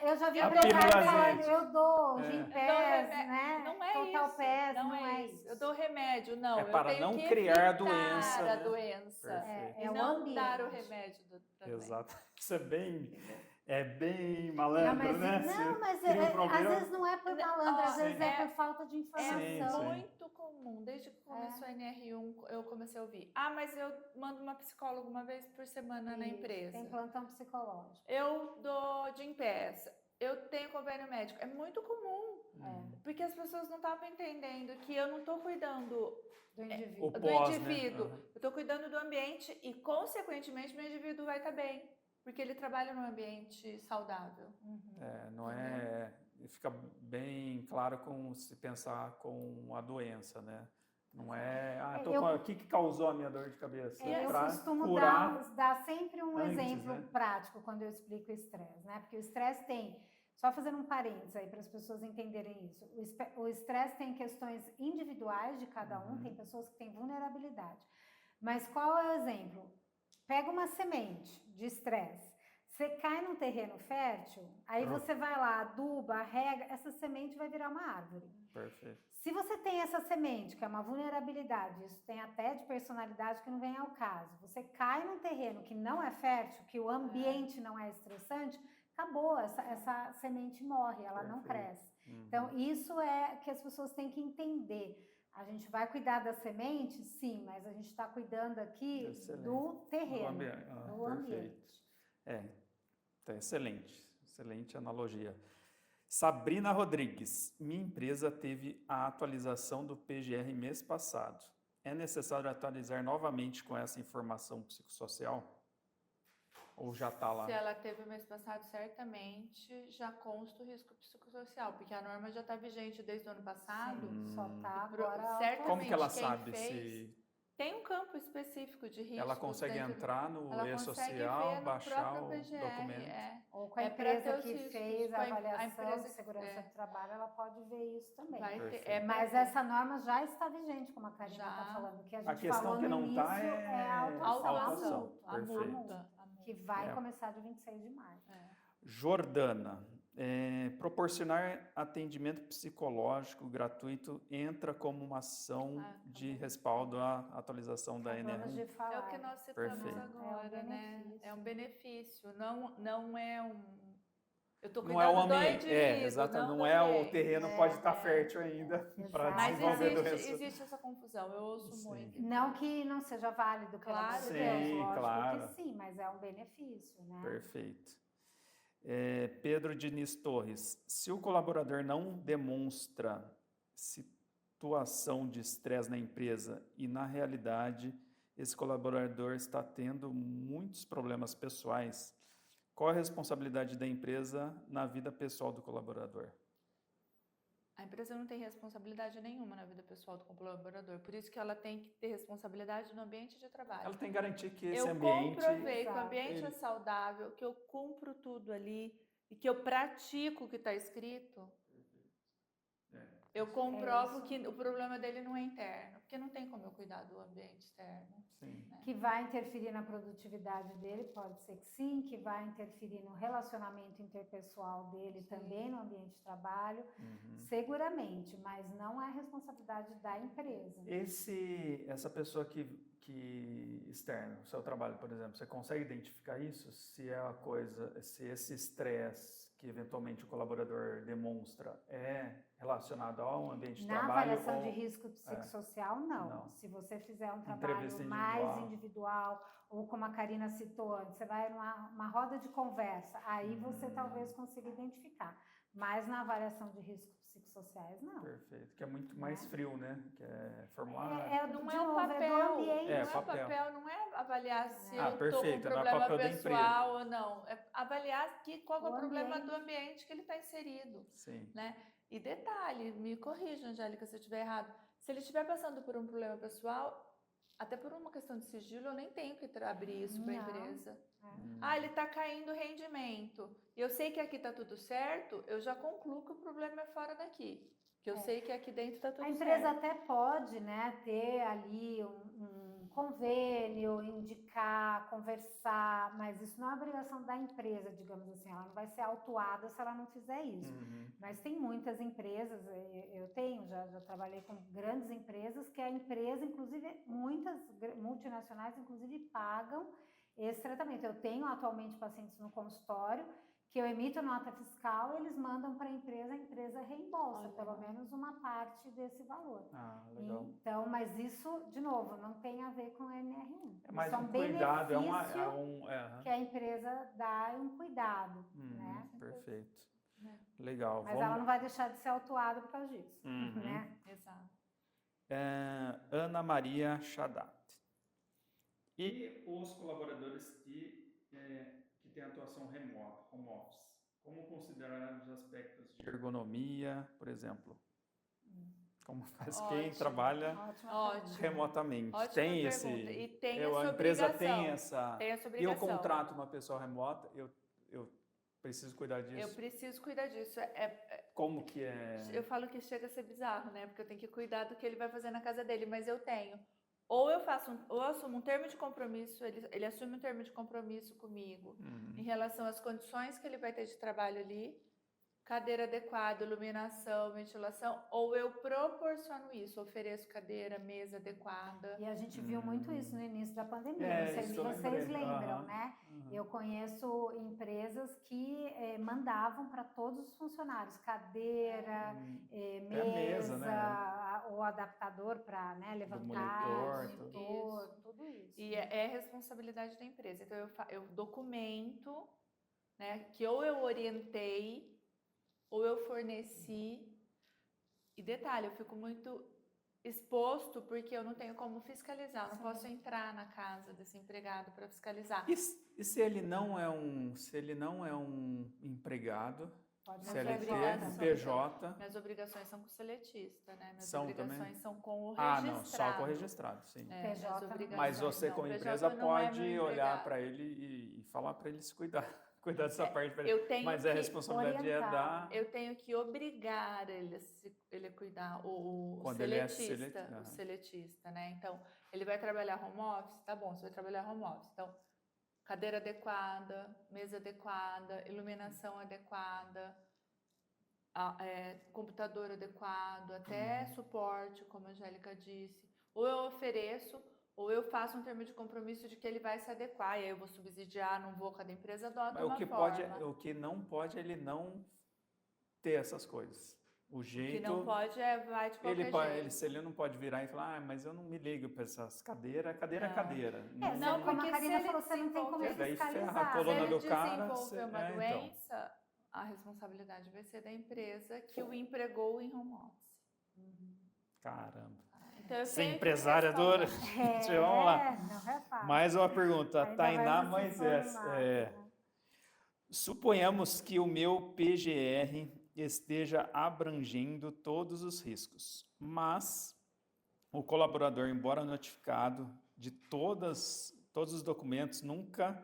eu já vi empresário falando, eu dou Gimpass, né? Não é Total isso. Pass, Não é isso. Eu dou remédio, não. É para eu tenho não que criar evitar doença. a né? doença. É e não dar o remédio também. Exato. Isso é bem malandro, né? Não, mas às vezes não é por malandro, às vezes é por falta de informação. É muito comum, desde que começou a NR1, eu comecei a ouvir. Mas eu mando uma psicóloga uma vez por semana na empresa. Tem plantão psicológico. Eu dou Gimpass, eu tenho convênio médico. É muito comum, porque as pessoas não estavam entendendo que eu não estou cuidando do indivíduo. Né? Eu estou cuidando do ambiente e, consequentemente, meu indivíduo vai estar bem. Porque ele trabalha num ambiente saudável. Fica bem claro se pensar com a doença, né? Não é, o que causou a minha dor de cabeça? Eu costumo dar sempre um exemplo prático quando eu explico o estresse, né? Porque o estresse tem, só fazendo um parênteses aí para as pessoas entenderem isso, o estresse tem questões individuais de cada um, tem pessoas que têm vulnerabilidade. Mas qual é o exemplo? Pega uma semente de estresse, você cai num terreno fértil, aí você vai lá, aduba, rega, essa semente vai virar uma árvore. Perfeito. Se você tem essa semente, que é uma vulnerabilidade, isso tem até de personalidade que não vem ao caso, você cai num terreno que não é fértil, que o ambiente não é estressante, acabou, essa semente morre, ela não cresce. Então, isso é que as pessoas têm que entender. A gente vai cuidar da semente? Sim, mas a gente está cuidando aqui do terreno, do ambiente. Tá excelente analogia. Sabrina Rodrigues, minha empresa teve a atualização do PGR mês passado. É necessário atualizar novamente com essa informação psicossocial? Ou já está lá? Se ela teve o mês passado, certamente já consta o risco psicossocial, porque a norma já está vigente desde o ano passado. Só está agora. Certamente, como que ela sabe se... Tem um campo específico de risco. Ela consegue entrar no e-social, baixar o documento? Ou com a empresa que fez a avaliação de segurança do trabalho, ela pode ver isso também. Mas essa norma já está vigente, como a Karina está falando. Que a gente falou que no não está é a autuação. A multa. Que vai começar de 26 de maio. Jordana, proporcionar atendimento psicológico gratuito entra como uma ação de respaldo à atualização da NR1? É o que nós citamos agora, né? É um benefício, não é um... Eu estou cuidando do indivíduo, exato, não é o terreno pode estar fértil ainda para desenvolver doença. Mas existe essa confusão, eu ouço muito. Não que não seja válido, claro, lógico que sim, mas é um benefício, né? Perfeito. Pedro Diniz Torres, se o colaborador não demonstra situação de estresse na empresa e, na realidade, esse colaborador está tendo muitos problemas pessoais, qual a responsabilidade da empresa na vida pessoal do colaborador? A empresa não tem responsabilidade nenhuma na vida pessoal do colaborador, por isso que ela tem que ter responsabilidade no ambiente de trabalho. Ela tem que garantir que esse ambiente... Eu comprovei que o ambiente é saudável, que eu cumpro tudo ali e que eu pratico o que está escrito. Eu comprovo isso. que o problema dele não é interno, porque não tem como eu cuidar do ambiente externo. Sim. Que vai interferir na produtividade dele, pode ser que sim, que vai interferir no relacionamento interpessoal dele também, no ambiente de trabalho, seguramente, mas não é responsabilidade da empresa. Essa pessoa que externa, o seu trabalho, por exemplo, você consegue identificar isso? Se é a coisa, se esse estresse que eventualmente o colaborador demonstra é relacionado ao ambiente de Na trabalho avaliação ou de risco psicossocial, não. Se você fizer um Entrevista trabalho mais individual, ou como a Karina citou antes, você vai numa roda de conversa, aí você talvez consiga identificar. Mas na avaliação de riscos psicossociais, não. Perfeito, que é muito mais frio, né? Que é formulário. Não de é o novo, papel, do ambiente. não é o papel, não é avaliar se eu estou com um perfeito, não é problema papel da pessoal ou não. É avaliar qual é o problema ambiente. do ambiente que ele está inserido. Sim. Né? E detalhe, me corrija, Angélica, se eu estiver errado. Se ele estiver passando por um problema pessoal, até por uma questão de sigilo, eu nem tenho que abrir isso para a empresa. Ele está caindo o rendimento. Eu sei que aqui está tudo certo, eu já concluo que o problema é fora daqui. Que eu sei que aqui dentro está tudo certo. A empresa até pode, né, ter ali um convênio, indicar, conversar, mas isso não é obrigação da empresa, digamos assim. Ela não vai ser autuada se ela não fizer isso. Mas tem muitas empresas, eu já trabalhei com grandes empresas, que a empresa, inclusive, muitas multinacionais, inclusive, pagam esse tratamento. Eu tenho atualmente pacientes no consultório que eu emito nota fiscal, eles mandam para a empresa reembolsa, pelo menos uma parte desse valor. Legal. Então, mas isso, de novo, não tem a ver com o NR1. É mais isso é um cuidado, que a empresa dá um cuidado, né? Perfeito. Legal. Mas ela não vai deixar de ser autuada por causa disso, né? Exato. Ana Maria Chadat. E os colaboradores que têm atuação remota, home office, como considerar os aspectos de ergonomia, por exemplo? Como faz quem trabalha remotamente? Ótima tem pergunta. esse. E tem essa a empresa obrigação. tem essa. Tem essa E eu obrigação. contrato uma pessoa remota, eu preciso cuidar disso. Eu preciso cuidar disso. Como que é? Eu falo que chega a ser bizarro, né? Porque eu tenho que cuidar do que ele vai fazer na casa dele, mas eu tenho. Ou eu assumo um termo de compromisso, ele assume um termo de compromisso comigo em relação às condições que ele vai ter de trabalho ali, cadeira adequada, iluminação, ventilação, ou eu proporciono isso, ofereço cadeira, mesa adequada. E a gente viu muito isso no início da pandemia, não sei se vocês lembram, né? Eu conheço empresas que mandavam para todos os funcionários cadeira, mesa, né? O adaptador para levantar, monitor, tudo isso. E é responsabilidade da empresa. Então eu documento, né, que ou eu orientei ou eu forneci. E detalhe, eu fico muito exposto porque eu não tenho como fiscalizar, não posso entrar na casa desse empregado para fiscalizar. E se ele não é um empregado, CLT, PJ? Minhas obrigações são com o seletista, né? Minhas são obrigações também? são com o registrado. Não, só com o registrado, sim. PJ, mas você como empresa pode olhar para ele e falar para ele se cuidar dessa parte. Mas a responsabilidade orientar. Eu tenho que obrigar ele a cuidar, o seletista, né? Então, ele vai trabalhar home office, tá bom, você vai trabalhar home office. Então, cadeira adequada, mesa adequada, iluminação adequada, computador adequado, até suporte, como a Angélica disse. Ou eu ofereço, ou eu faço um termo de compromisso de que ele vai se adequar, e aí eu vou subsidiar, não vou, cada empresa adota uma forma. O que não pode é ele não ter essas coisas. O jeito... O que não pode vai de qualquer jeito. Ele não pode virar e falar, mas eu não me ligo para essas cadeiras, cadeira é cadeira. Não, como a Karina falou, você não tem como fiscalizar. A coluna do cara, se ele desenvolver uma doença, a responsabilidade vai ser da empresa que o empregou em home office. Caramba. Então, ser empresária dura. Vamos lá. Não é fácil. Mais uma pergunta. Tainá Moisés. Suponhamos que o meu PGR esteja abrangendo todos os riscos, mas o colaborador, embora notificado de todos os documentos, nunca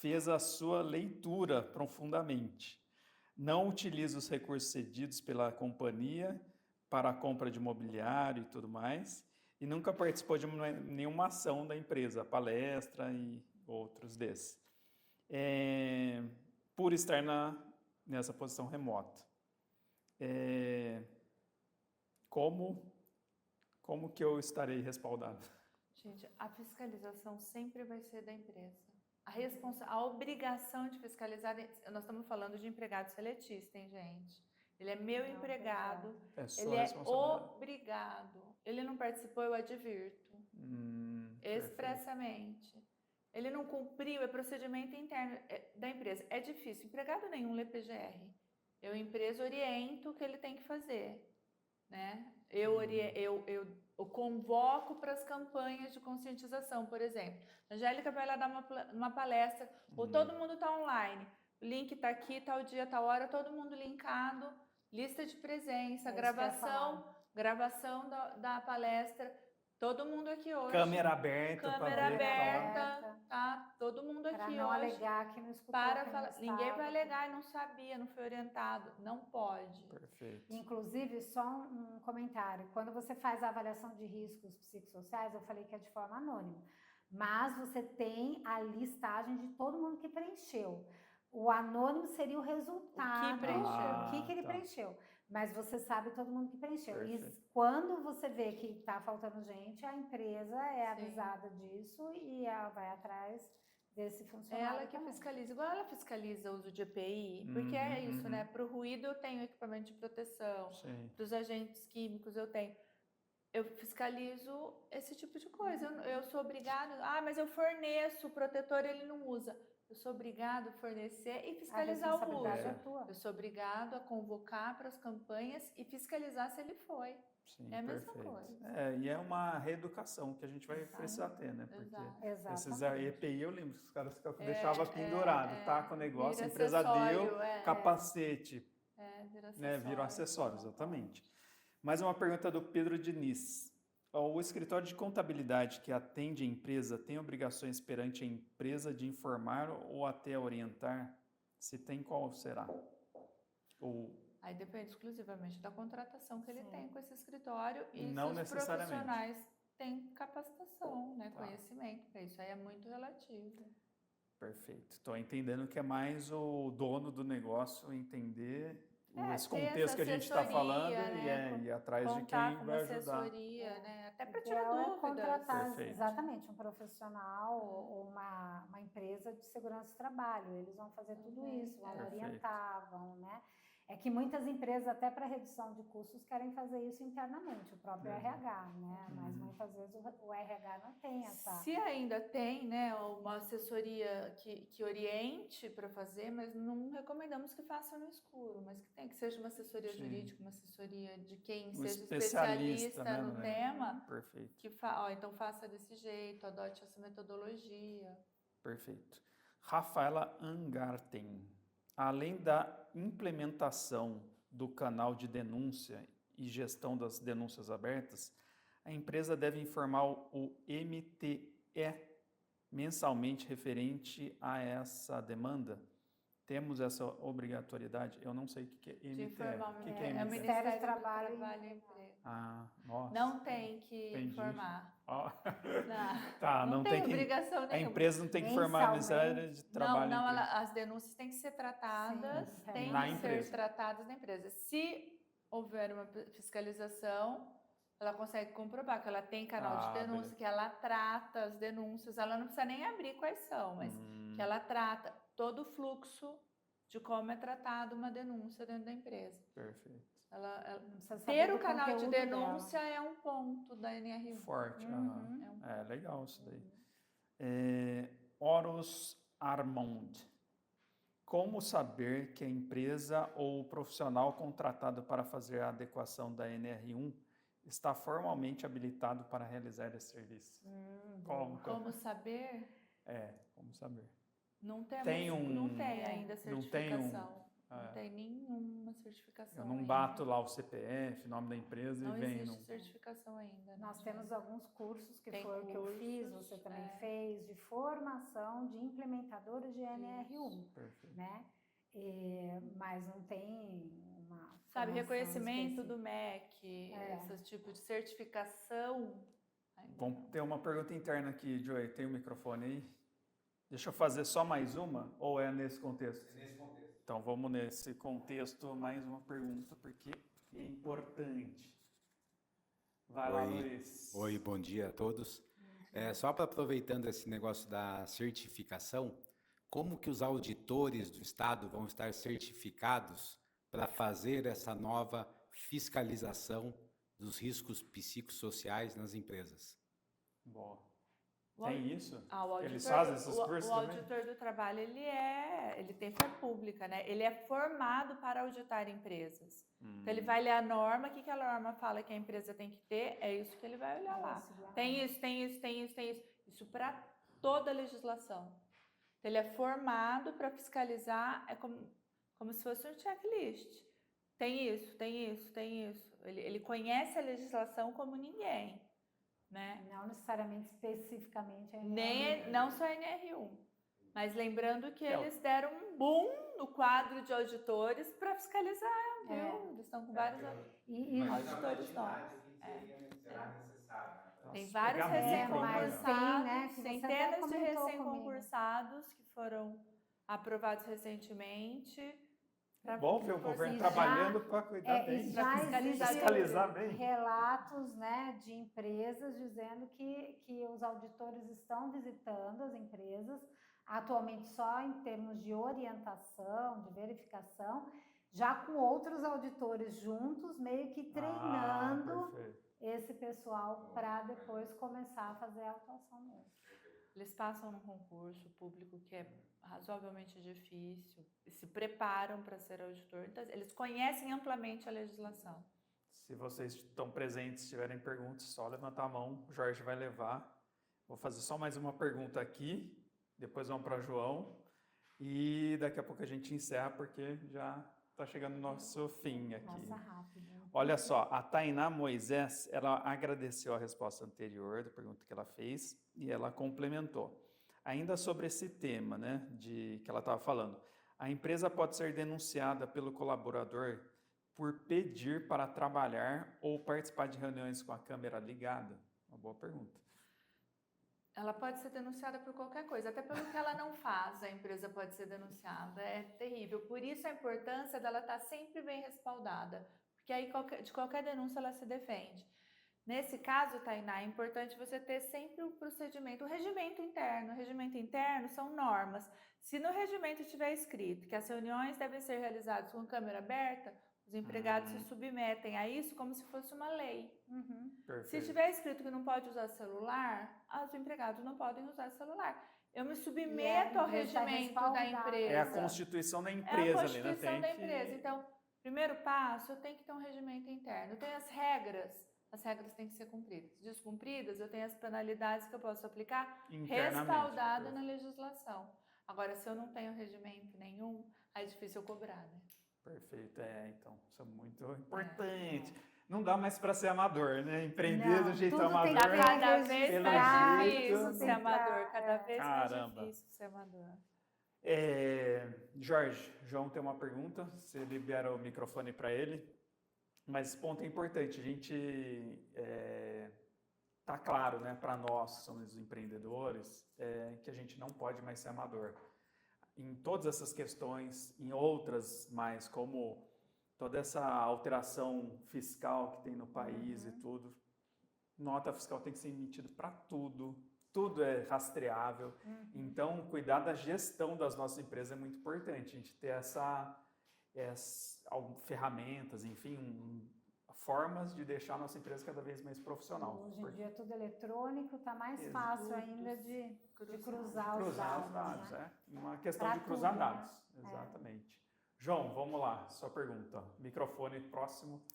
fez a sua leitura profundamente. Não utiliza os recursos cedidos pela companhia para a compra de mobiliário e tudo mais, e nunca participou de nenhuma ação da empresa, palestra e outros desses, por estar nessa posição remota. Como que eu estarei respaldado? Gente, a fiscalização sempre vai ser da empresa. A obrigação de fiscalizar, nós estamos falando de empregado seletista, hein, gente? Ele é meu empregado, ele é obrigado. Ele não participou, eu advirto. Expressamente. Perfeito. Ele não cumpriu, é procedimento interno da empresa. É difícil, empregado nenhum lê PGR. Eu, empresa, oriento o que ele tem que fazer, né? Eu convoco para as campanhas de conscientização, por exemplo. A Angélica vai lá dar uma palestra, ou todo mundo está online, o link está aqui, tal dia, tal hora, todo mundo linkado, lista de presença, gravação da palestra, todo mundo aqui hoje. Câmera aberta. Tá? Todo mundo aqui hoje. Para não alegar que não escutou. Ninguém vai alegar, não sabia, não foi orientado. Não pode. Perfeito. Inclusive, só um comentário. Quando você faz a avaliação de riscos psicossociais, eu falei que é de forma anônima. Mas você tem a listagem de todo mundo que preencheu. O anônimo seria o resultado. O que ele preencheu. Mas você sabe todo mundo que preencheu. Perfeito. E quando você vê que está faltando gente, a empresa é avisada disso e ela vai atrás desse funcionário. Ela que fiscaliza, igual ela fiscaliza o uso de EPI, porque é isso, né? Para o ruído eu tenho equipamento de proteção, para os agentes químicos eu tenho. Eu fiscalizo esse tipo de coisa. Eu sou obrigada, mas eu forneço o protetor, ele não usa. Eu sou obrigado a fornecer e fiscalizar o uso. Eu sou obrigado a convocar para as campanhas e fiscalizar se ele foi. Sim, é a mesma coisa. E é uma reeducação que a gente vai precisar ter, né? Porque esses EPI, eu lembro que os caras deixavam pendurado, tá? Com o negócio, a empresa deu, capacete. Virou acessório, exatamente. Mais uma pergunta do Pedro Diniz. O escritório de contabilidade que atende a empresa tem obrigações perante a empresa de informar ou até orientar? Se tem, qual será? Aí depende exclusivamente da contratação que ele tem com esse escritório e não se os necessariamente. Profissionais têm capacitação, né, conhecimento para isso. Aí é muito relativo. Perfeito. Estou entendendo que é mais o dono do negócio entender esse contexto que a gente está falando, né? E atrás de quem vai ajudar. Assessoria, né? Até para tirar dúvidas. Contratar exatamente um profissional ou uma empresa de segurança do trabalho. Eles vão fazer tudo isso, vão orientar, né? É que muitas empresas, até para redução de custos, querem fazer isso internamente, o próprio RH, né? Mas muitas vezes o RH não tem essa... Se ainda tem, né, uma assessoria que oriente para fazer, mas não recomendamos que faça no escuro, mas que seja uma assessoria jurídica, uma assessoria de quem seja especialista no tema. Perfeito. Que então faça desse jeito, adote essa metodologia. Perfeito. Rafaela Angarten. Além da implementação do canal de denúncia e gestão das denúncias abertas, a empresa deve informar o MTE mensalmente referente a essa demanda? Temos essa obrigatoriedade? Eu não sei o que é MTE. De informar, o que é MTE? É o Ministério do Trabalho e Emprego. Nossa. Não tem que informar. Não tem obrigação nenhuma. A empresa não tem que informar o Ministério de Trabalho. Não, as denúncias têm que ser tratadas, ser tratadas na empresa. Se houver uma fiscalização, ela consegue comprovar que ela tem canal de denúncia, que ela trata as denúncias, ela não precisa nem abrir quais são, mas que ela trata todo o fluxo de como é tratada uma denúncia dentro da empresa. Perfeito. Ter o canal de denúncia é um ponto da NR1. Forte. Legal isso daí. Horus Armand. Como saber que a empresa ou o profissional contratado para fazer a adequação da NR1 está formalmente habilitado para realizar esse serviço? Como saber? Como saber. Não tem ainda certificação. Não tem nenhuma certificação. Eu não bato lá o CPF, nome da empresa não e vem. Não existe certificação ainda. Nós temos alguns cursos que foi o que eu fiz, você também fez, de formação de implementadores de NR1, né? Mas não tem uma Sabe, formação reconhecimento específica. do MEC, esse tipo de certificação. Vamos ter uma pergunta interna aqui, Joey. Tem o microfone aí? Deixa eu fazer só mais uma, ou é nesse contexto? É nesse contexto. Então vamos nesse contexto, mais uma pergunta, porque é importante. Vai lá, Luiz. Oi, bom dia a todos. Só para aproveitando esse negócio da certificação, como que os auditores do Estado vão estar certificados para fazer essa nova fiscalização dos riscos psicossociais nas empresas? Boa. Tem isso? O auditor, Eles fazem esses cursos o também? auditor do trabalho, ele tem fé pública, né? Ele é formado para auditar empresas. Então, ele vai ler a norma, o que a norma fala que a empresa tem que ter, é isso que ele vai olhar lá. Tem isso, tem isso, tem isso, tem isso. Isso para toda a legislação. Então, ele é formado para fiscalizar, é como se fosse um checklist. Tem isso, tem isso, tem isso. Ele conhece a legislação como ninguém. Né? Não necessariamente especificamente a NR1. Não só a NR1. Mas lembrando que eles deram um boom no quadro de auditores para fiscalizar, viu? Eles estão com vários auditores novos. Tem vários recém-concursados, centenas de recém-concursados que foram aprovados recentemente. Bom ver o governo trabalhando para cuidar bem, já fiscalizar bem. Relatos, né, de empresas dizendo que os auditores estão visitando as empresas, atualmente só em termos de orientação, de verificação, já com outros auditores juntos, meio que treinando esse pessoal para depois começar a fazer a atuação mesmo. Eles passam num concurso público que é razoavelmente difícil, se preparam para ser auditor, então, eles conhecem amplamente a legislação. Se vocês estão presentes, tiverem perguntas, só levantar a mão, o Jorge vai levar. Vou fazer só mais uma pergunta aqui, depois vamos para João, e daqui a pouco a gente encerra, porque já está chegando o nosso fim aqui. Nossa, rápido. Olha só, a Tainá Moisés, ela agradeceu a resposta anterior da pergunta que ela fez e ela complementou. Ainda sobre esse tema, né, que ela estava falando, a empresa pode ser denunciada pelo colaborador por pedir para trabalhar ou participar de reuniões com a câmera ligada? Uma boa pergunta. Ela pode ser denunciada por qualquer coisa, até pelo que ela não faz, a empresa pode ser denunciada, é terrível. Por isso a importância dela estar sempre bem respaldada, porque aí de qualquer denúncia ela se defende. Nesse caso, Tainá, é importante você ter sempre o procedimento, o regimento interno. O regimento interno são normas. Se no regimento estiver escrito que as reuniões devem ser realizadas com câmera aberta, os empregados se submetem a isso como se fosse uma lei. Se estiver escrito que não pode usar celular, os empregados não podem usar celular. Eu me submeto ao regimento da empresa. É a constituição da empresa ali, né? É a constituição da empresa. Então, primeiro passo, eu tenho que ter um regimento interno. Eu tenho as regras têm que ser cumpridas. Descumpridas, eu tenho as penalidades que eu posso aplicar respaldada na legislação. Agora, se eu não tenho regimento nenhum, aí é difícil eu cobrar, né? Perfeito, então, isso é muito importante. Não dá mais para ser amador, né? Empreender do jeito amador. Cada vez mais difícil ser amador, cada vez mais difícil ser amador. João tem uma pergunta, você libera o microfone para ele. Mas esse ponto é importante, a gente tá claro, né, para nós que somos empreendedores, que a gente não pode mais ser amador. Em todas essas questões, em outras mais, como toda essa alteração fiscal que tem no país e tudo, nota fiscal tem que ser emitida para tudo é rastreável. Então, cuidar da gestão das nossas empresas é muito importante, a gente ter ferramentas, enfim, formas de deixar a nossa empresa cada vez mais profissional. Hoje em dia é tudo eletrônico, está mais fácil ainda de cruzar os dados. Né? Uma questão de cruzar dados, exatamente. João, vamos lá, sua pergunta. Microfone próximo.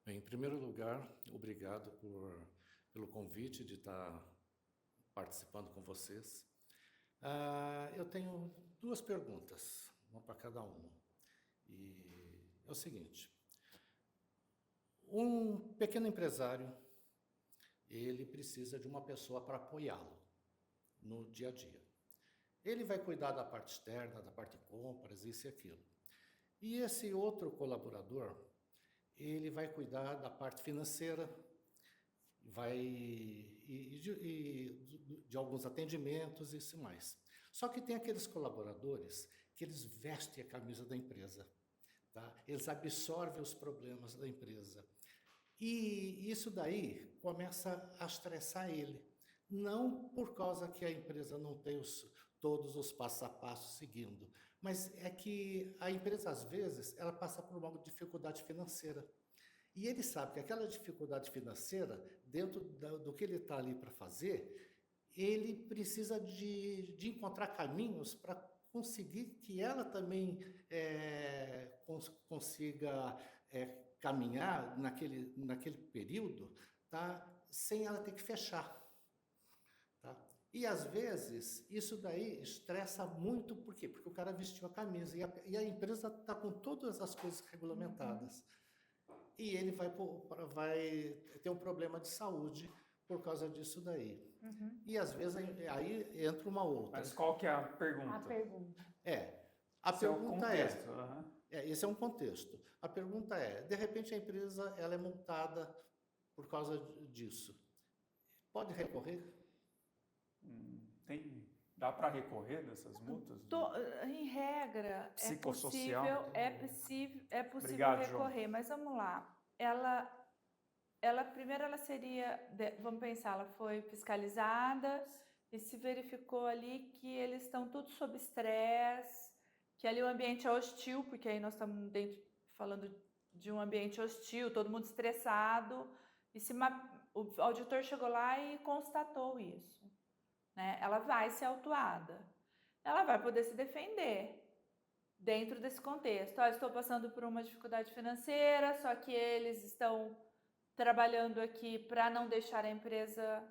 Bem, em primeiro lugar, obrigado pelo convite de estar participando com vocês. Eu tenho duas perguntas, uma para cada uma. E é o seguinte, um pequeno empresário, ele precisa de uma pessoa para apoiá-lo no dia a dia. Ele vai cuidar da parte externa, da parte de compras, isso e aquilo. E esse outro colaborador, ele vai cuidar da parte financeira, vai de alguns atendimentos e isso mais. Só que tem aqueles colaboradores que eles vestem a camisa da empresa, tá? Eles absorvem os problemas da empresa. E isso daí começa a estressar ele. Não por causa que a empresa não tem todos os passos a passo seguindo, mas é que a empresa, às vezes, ela passa por uma dificuldade financeira. E ele sabe que aquela dificuldade financeira, dentro do que ele está ali para fazer, ele precisa de encontrar caminhos para conseguir que ela também consiga caminhar naquele período, tá? Sem ela ter que fechar. Tá? E, às vezes, isso daí estressa muito, por quê? Porque o cara vestiu a camisa e a empresa está com todas as coisas regulamentadas. E ele vai ter um problema de saúde por causa disso daí. E, às vezes, aí entra uma outra. Mas qual que é a pergunta? A pergunta. A pergunta contexto, esse é um contexto. A pergunta de repente a empresa ela é multada por causa disso. Pode recorrer? Dá para recorrer dessas multas? Em regra, Psicossocial. é possível Obrigado, recorrer, João. mas vamos lá. Primeiro ela seria, vamos pensar, ela foi fiscalizada e se verificou ali que eles estão todos sob estresse, que ali o ambiente é hostil, porque aí nós estamos falando de um ambiente hostil, todo mundo estressado, e o auditor chegou lá e constatou isso. Né? Ela vai ser autuada. Ela vai poder se defender dentro desse contexto. Estou passando por uma dificuldade financeira, só que eles estão trabalhando aqui para não deixar a empresa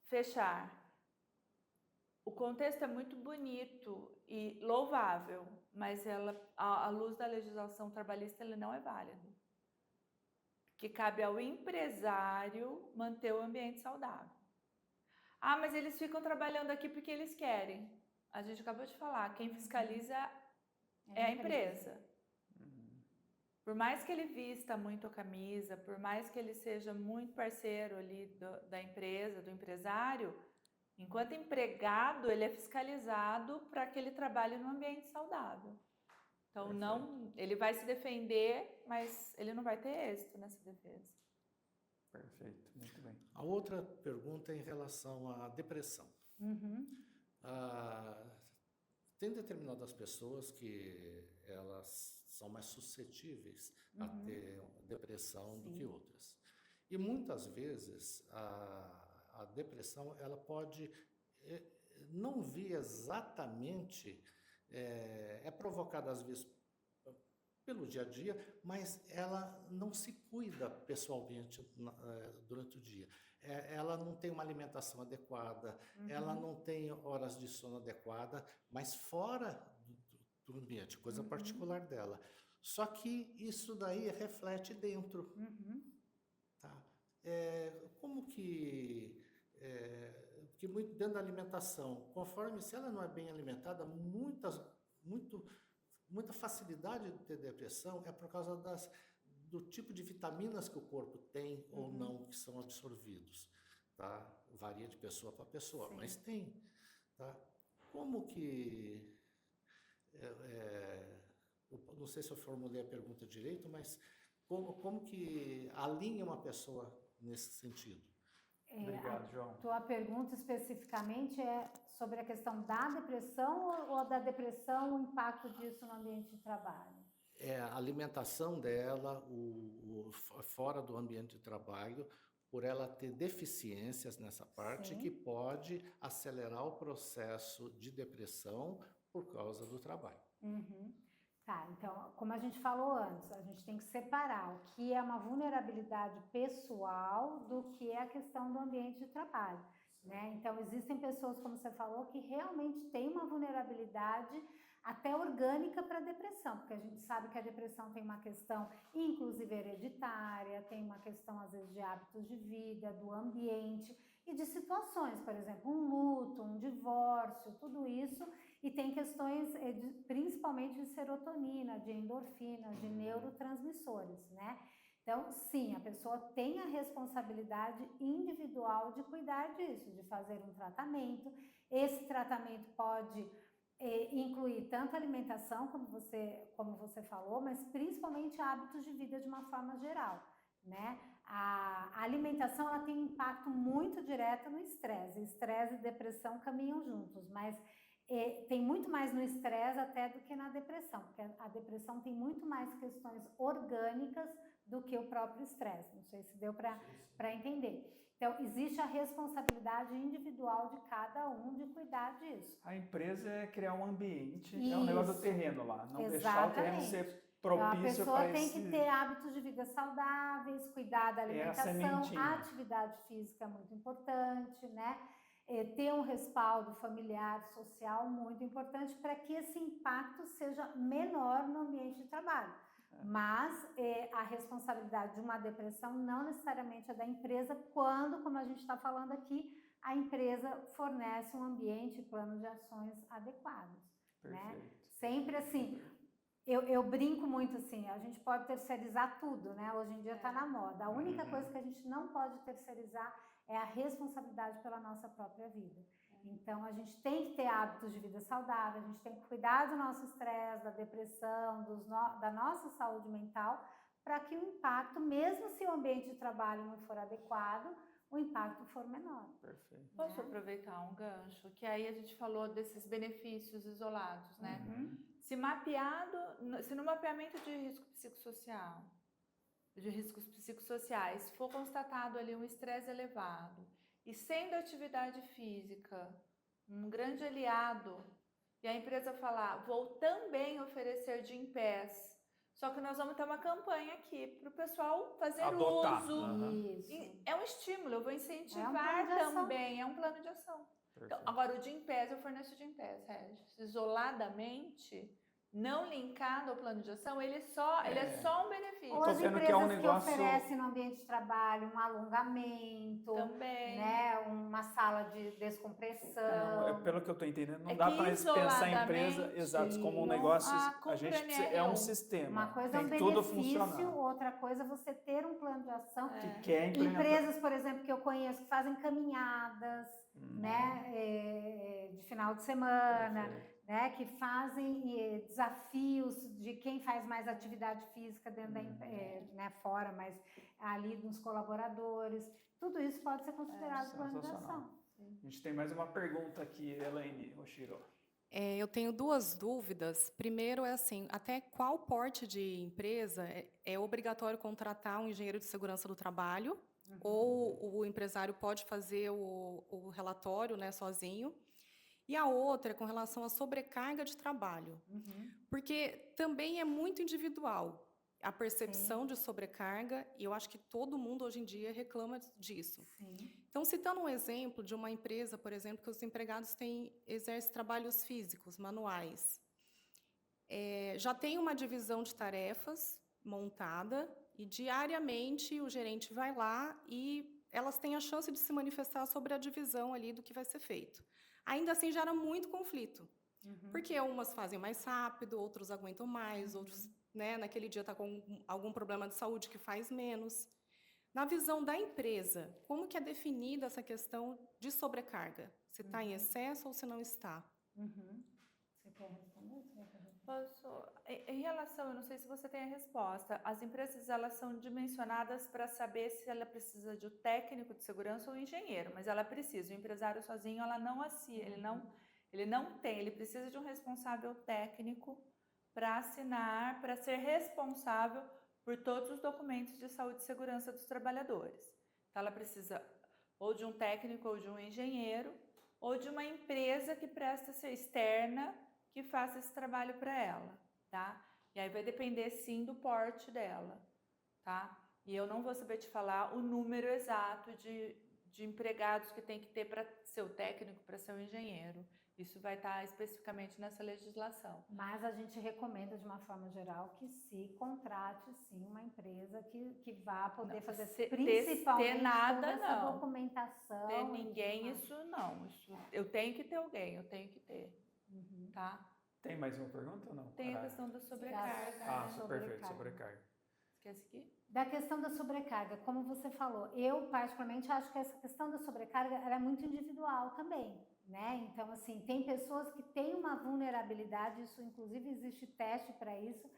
fechar. O contexto é muito bonito e louvável, mas à luz da legislação trabalhista, ele não é válido. Que cabe ao empresário manter o ambiente saudável. Mas eles ficam trabalhando aqui porque eles querem. A gente acabou de falar, quem fiscaliza é a empresa. Por mais que ele vista muito a camisa, por mais que ele seja muito parceiro ali da empresa, do empresário, enquanto empregado, ele é fiscalizado para que ele trabalhe num ambiente saudável. Então, ele vai se defender, mas ele não vai ter êxito nessa defesa. Perfeito, muito bem. A outra pergunta é em relação à depressão. Tem determinadas pessoas que elas são mais suscetíveis a ter depressão do que outras. E muitas vezes a depressão ela pode não vir exatamente, é provocada às vezes pelo dia a dia, mas ela não se cuida pessoalmente durante o dia. Ela não tem uma alimentação adequada, ela não tem horas de sono adequada, mas fora do ambiente, coisa particular dela. Só que isso daí reflete dentro. Tá? Como que muito dentro da alimentação, conforme se ela não é bem alimentada, muita facilidade de ter depressão é por causa do tipo de vitaminas que o corpo tem ou não que são absorvidos, tá? Varia de pessoa para pessoa, mas tem, tá? Como que não sei se eu formulei a pergunta direito, mas como que alinha uma pessoa nesse sentido? Obrigado, João. Tua pergunta especificamente é sobre a questão da depressão ou da depressão, o impacto disso no ambiente de trabalho? A alimentação dela, fora do ambiente de trabalho, por ela ter deficiências nessa parte, que pode acelerar o processo de depressão por causa do trabalho. Tá, então, como a gente falou antes, a gente tem que separar o que é uma vulnerabilidade pessoal do que é a questão do ambiente de trabalho, né? Então, existem pessoas, como você falou, que realmente têm uma vulnerabilidade até orgânica para a depressão, porque a gente sabe que a depressão tem uma questão, inclusive hereditária, tem uma questão, às vezes, de hábitos de vida, do ambiente e de situações, por exemplo, um luto, um divórcio, tudo isso e tem questões principalmente de serotonina, de endorfina, de neurotransmissores, né? Então, sim, a pessoa tem a responsabilidade individual de cuidar disso, de fazer um tratamento. Esse tratamento pode incluir tanto alimentação, como você falou, mas principalmente hábitos de vida de uma forma geral, né? A alimentação, ela tem um impacto muito direto no estresse. Estresse e depressão caminham juntos, mas tem muito mais no estresse até do que na depressão, porque a depressão tem muito mais questões orgânicas do que o próprio estresse. Não sei se deu para entender. Então, existe a responsabilidade individual de cada um de cuidar disso. A empresa é criar um ambiente, é um negócio do terreno lá, não deixar o terreno ser Então, a propício pessoa para tem esse... que ter hábitos de vida saudáveis, cuidar da alimentação, sementinha. a atividade física é muito importante, né? Ter um respaldo familiar, social muito importante para que esse impacto seja menor no ambiente de trabalho. Mas a responsabilidade de uma depressão não necessariamente é da empresa quando, como a gente está falando aqui, a empresa fornece um ambiente e plano de ações adequados. Né? Sempre assim, eu brinco muito assim, a gente pode terceirizar tudo, né? Hoje em dia está na moda. A única coisa que a gente não pode terceirizar é a responsabilidade pela nossa própria vida. Então, a gente tem que ter hábitos de vida saudável, a gente tem que cuidar do nosso estresse, da depressão, da nossa saúde mental, para que o impacto, mesmo se o ambiente de trabalho não for adequado, o impacto for menor. Perfeito. Posso aproveitar um gancho? Que aí a gente falou desses benefícios isolados, né? Se no mapeamento de risco psicossocial, de riscos psicossociais, for constatado ali um estresse elevado, e sendo atividade física um grande aliado, e a empresa falar, vou também oferecer Gympass, só que nós vamos ter uma campanha aqui para o pessoal fazer Adotar. uso. Isso. É um estímulo, eu vou incentivar também, é um plano de ação. Então, agora, o Gympass, eu forneço o Gympass, Regis, isoladamente, não linkado ao plano de ação, ele é só um benefício. Ou as empresas que oferecem no ambiente de trabalho um alongamento, também, né, uma sala de descompressão. Pelo que eu estou entendendo, não dá para pensar em empresa como um negócio, a gente é um sistema. Uma coisa é um benefício, outra coisa é você ter um plano de ação. Que quer implementar. Empresas, por exemplo, que eu conheço, que fazem caminhadas, né, de final de semana, né, que fazem desafios de quem faz mais atividade física dentro né, fora, mas ali dos colaboradores. Tudo isso pode ser considerado plano de ação. A gente tem mais uma pergunta aqui, Elaine Oshiro. Eu tenho duas dúvidas. Primeiro é assim, até qual porte de empresa é obrigatório contratar um engenheiro de segurança do trabalho, ou o empresário pode fazer o relatório, né, sozinho? E a outra é com relação à sobrecarga de trabalho, porque também é muito individual a percepção de sobrecarga, e eu acho que todo mundo hoje em dia reclama disso. Então, citando um exemplo de uma empresa, por exemplo, que os empregados exercem trabalhos físicos, manuais, já tem uma divisão de tarefas montada, e diariamente o gerente vai lá e elas têm a chance de se manifestar sobre a divisão ali do que vai ser feito. Ainda assim, gera muito conflito, porque umas fazem mais rápido, outros aguentam mais, outros, né, naquele dia está com algum problema de saúde que faz menos. Na visão da empresa, como que é definida essa questão de sobrecarga? Se está em excesso ou se não está? Você quer responder? Posso? Em relação, eu não sei se você tem a resposta, as empresas elas são dimensionadas para saber se ela precisa de um técnico de segurança ou um engenheiro, mas ela precisa, o empresário sozinho ela não ele precisa de um responsável técnico para assinar, para ser responsável por todos os documentos de saúde e segurança dos trabalhadores. Então ela precisa ou de um técnico ou de um engenheiro, ou de uma empresa que presta ser externa, que faça esse trabalho para ela, tá? E aí vai depender, sim, do porte dela, tá? E eu não vou saber te falar o número exato de empregados que tem que ter para ser o técnico, para ser o engenheiro. Isso vai estar especificamente nessa legislação. Mas a gente recomenda, de uma forma geral, que se contrate, sim, uma empresa que vá poder fazer principalmente toda essa documentação. Ter ninguém, isso não. Isso, eu tenho que ter alguém, eu tenho que ter. tá? Tem mais uma pergunta ou não? Tem a Era- questão da sobrecarga. Ah, né? perfeito, sobrecarga. Quer seguir? Da questão da sobrecarga, como você falou, eu particularmente acho que essa questão da sobrecarga ela é muito individual também, né? Então, assim, tem pessoas que têm uma vulnerabilidade, isso inclusive existe teste para isso,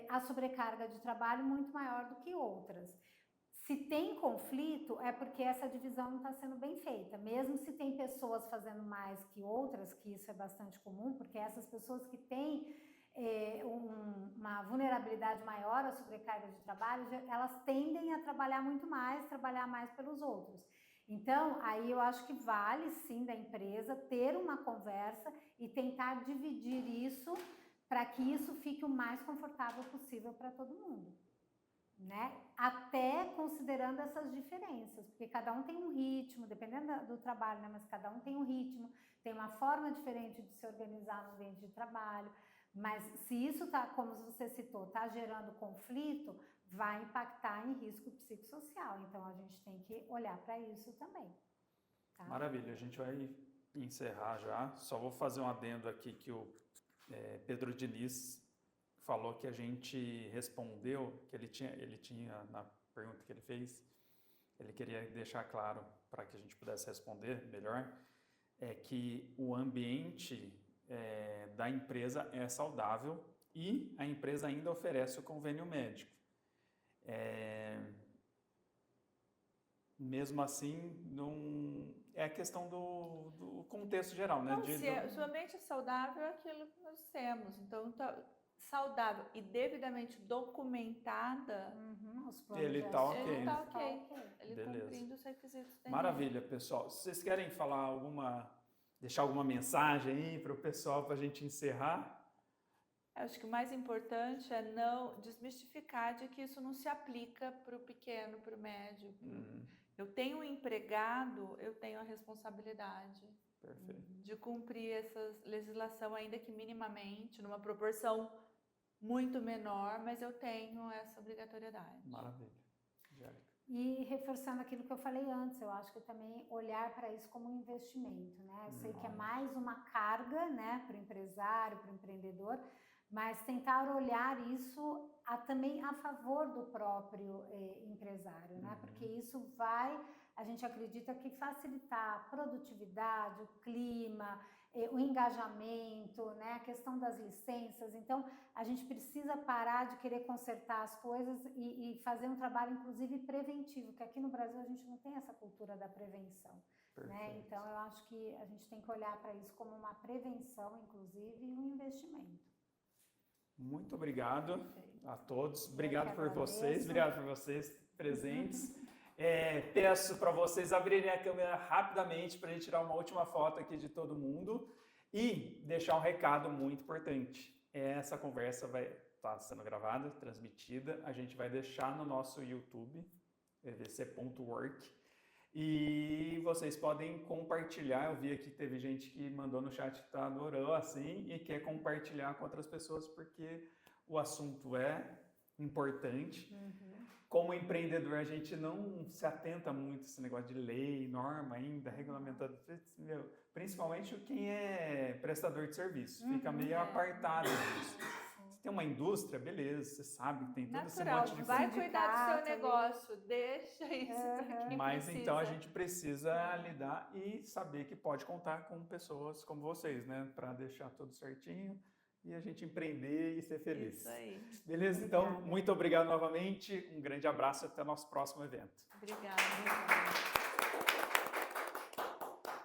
a sobrecarga de trabalho muito maior do que outras. Se tem conflito, é porque essa divisão não está sendo bem feita. Mesmo se tem pessoas fazendo mais que outras, que isso é bastante comum, porque essas pessoas que têm uma vulnerabilidade maior à sobrecarga de trabalho, elas tendem a trabalhar muito mais, trabalhar mais pelos outros. Então, aí eu acho que vale sim da empresa ter uma conversa e tentar dividir isso para que isso fique o mais confortável possível para todo mundo, né? Até considerando essas diferenças, porque cada um tem um ritmo, dependendo do trabalho, né? Mas cada um tem um ritmo, tem uma forma diferente de se organizar no ambiente de trabalho. Mas se isso está, como você citou, está gerando conflito, vai impactar em risco psicossocial. Então a gente tem que olhar para isso também. Tá? Maravilha, a gente vai encerrar já. Só vou fazer um adendo aqui que o Pedro Diniz falou que a gente respondeu, que ele tinha na pergunta que ele fez, ele queria deixar claro para que a gente pudesse responder melhor, é que o ambiente da empresa é saudável e a empresa ainda oferece o convênio médico. Mesmo assim, não é a questão do contexto geral, né? Não, se o ambiente é saudável, é aquilo que nós temos. Então, saudável e devidamente documentada, Os planos Ele de tá ação, ok. ele tá ok. Ele Beleza. cumprindo os requisitos da Maravilha, pessoal. Vocês querem falar deixar alguma mensagem aí para o pessoal para a gente encerrar? Eu acho que o mais importante é não desmistificar de que isso não se aplica para o pequeno, para o médio. Eu tenho um empregado, eu tenho a responsabilidade Perfeito. de cumprir essa legislação, ainda que minimamente, numa proporção muito menor, mas eu tenho essa obrigatoriedade. Maravilha. Angélica. E reforçando aquilo que eu falei antes, eu acho que também olhar para isso como um investimento, né? Eu sei que é mais uma carga, né, para o empresário, para o empreendedor, mas tentar olhar isso também a favor do próprio empresário, né? Porque isso vai, a gente acredita que facilitar a produtividade, o clima, o engajamento, né? A questão das licenças. Então, a gente precisa parar de querer consertar as coisas e fazer um trabalho, inclusive, preventivo, que aqui no Brasil a gente não tem essa cultura da prevenção. Né? Então, eu acho que a gente tem que olhar para isso como uma prevenção, inclusive, e um investimento. Muito obrigado a todos. Obrigado por agradeço. vocês. Obrigado por vocês presentes. Peço para vocês abrirem a câmera rapidamente para a gente tirar uma última foto aqui de todo mundo e deixar um recado muito importante. Essa conversa vai estar sendo gravada, transmitida. A gente vai deixar no nosso YouTube, evc.work. E vocês podem compartilhar. Eu vi aqui que teve gente que mandou no chat que adorou assim e quer compartilhar com outras pessoas porque o assunto é importante. Como empreendedor, a gente não se atenta muito a esse negócio de lei, norma ainda, regulamentado, principalmente quem é prestador de serviço, fica meio apartado disso. Se tem uma indústria, beleza, você sabe que tem todo esse Natural, monte de vai coisa. cuidar do seu Sindicato, negócio, deixa isso para quem Mas precisa. então a gente precisa lidar e saber que pode contar com pessoas como vocês, né? Para deixar tudo certinho e a gente empreender e ser feliz. Isso aí. Beleza? Então, muito obrigado novamente, um grande abraço e até o nosso próximo evento. Obrigada.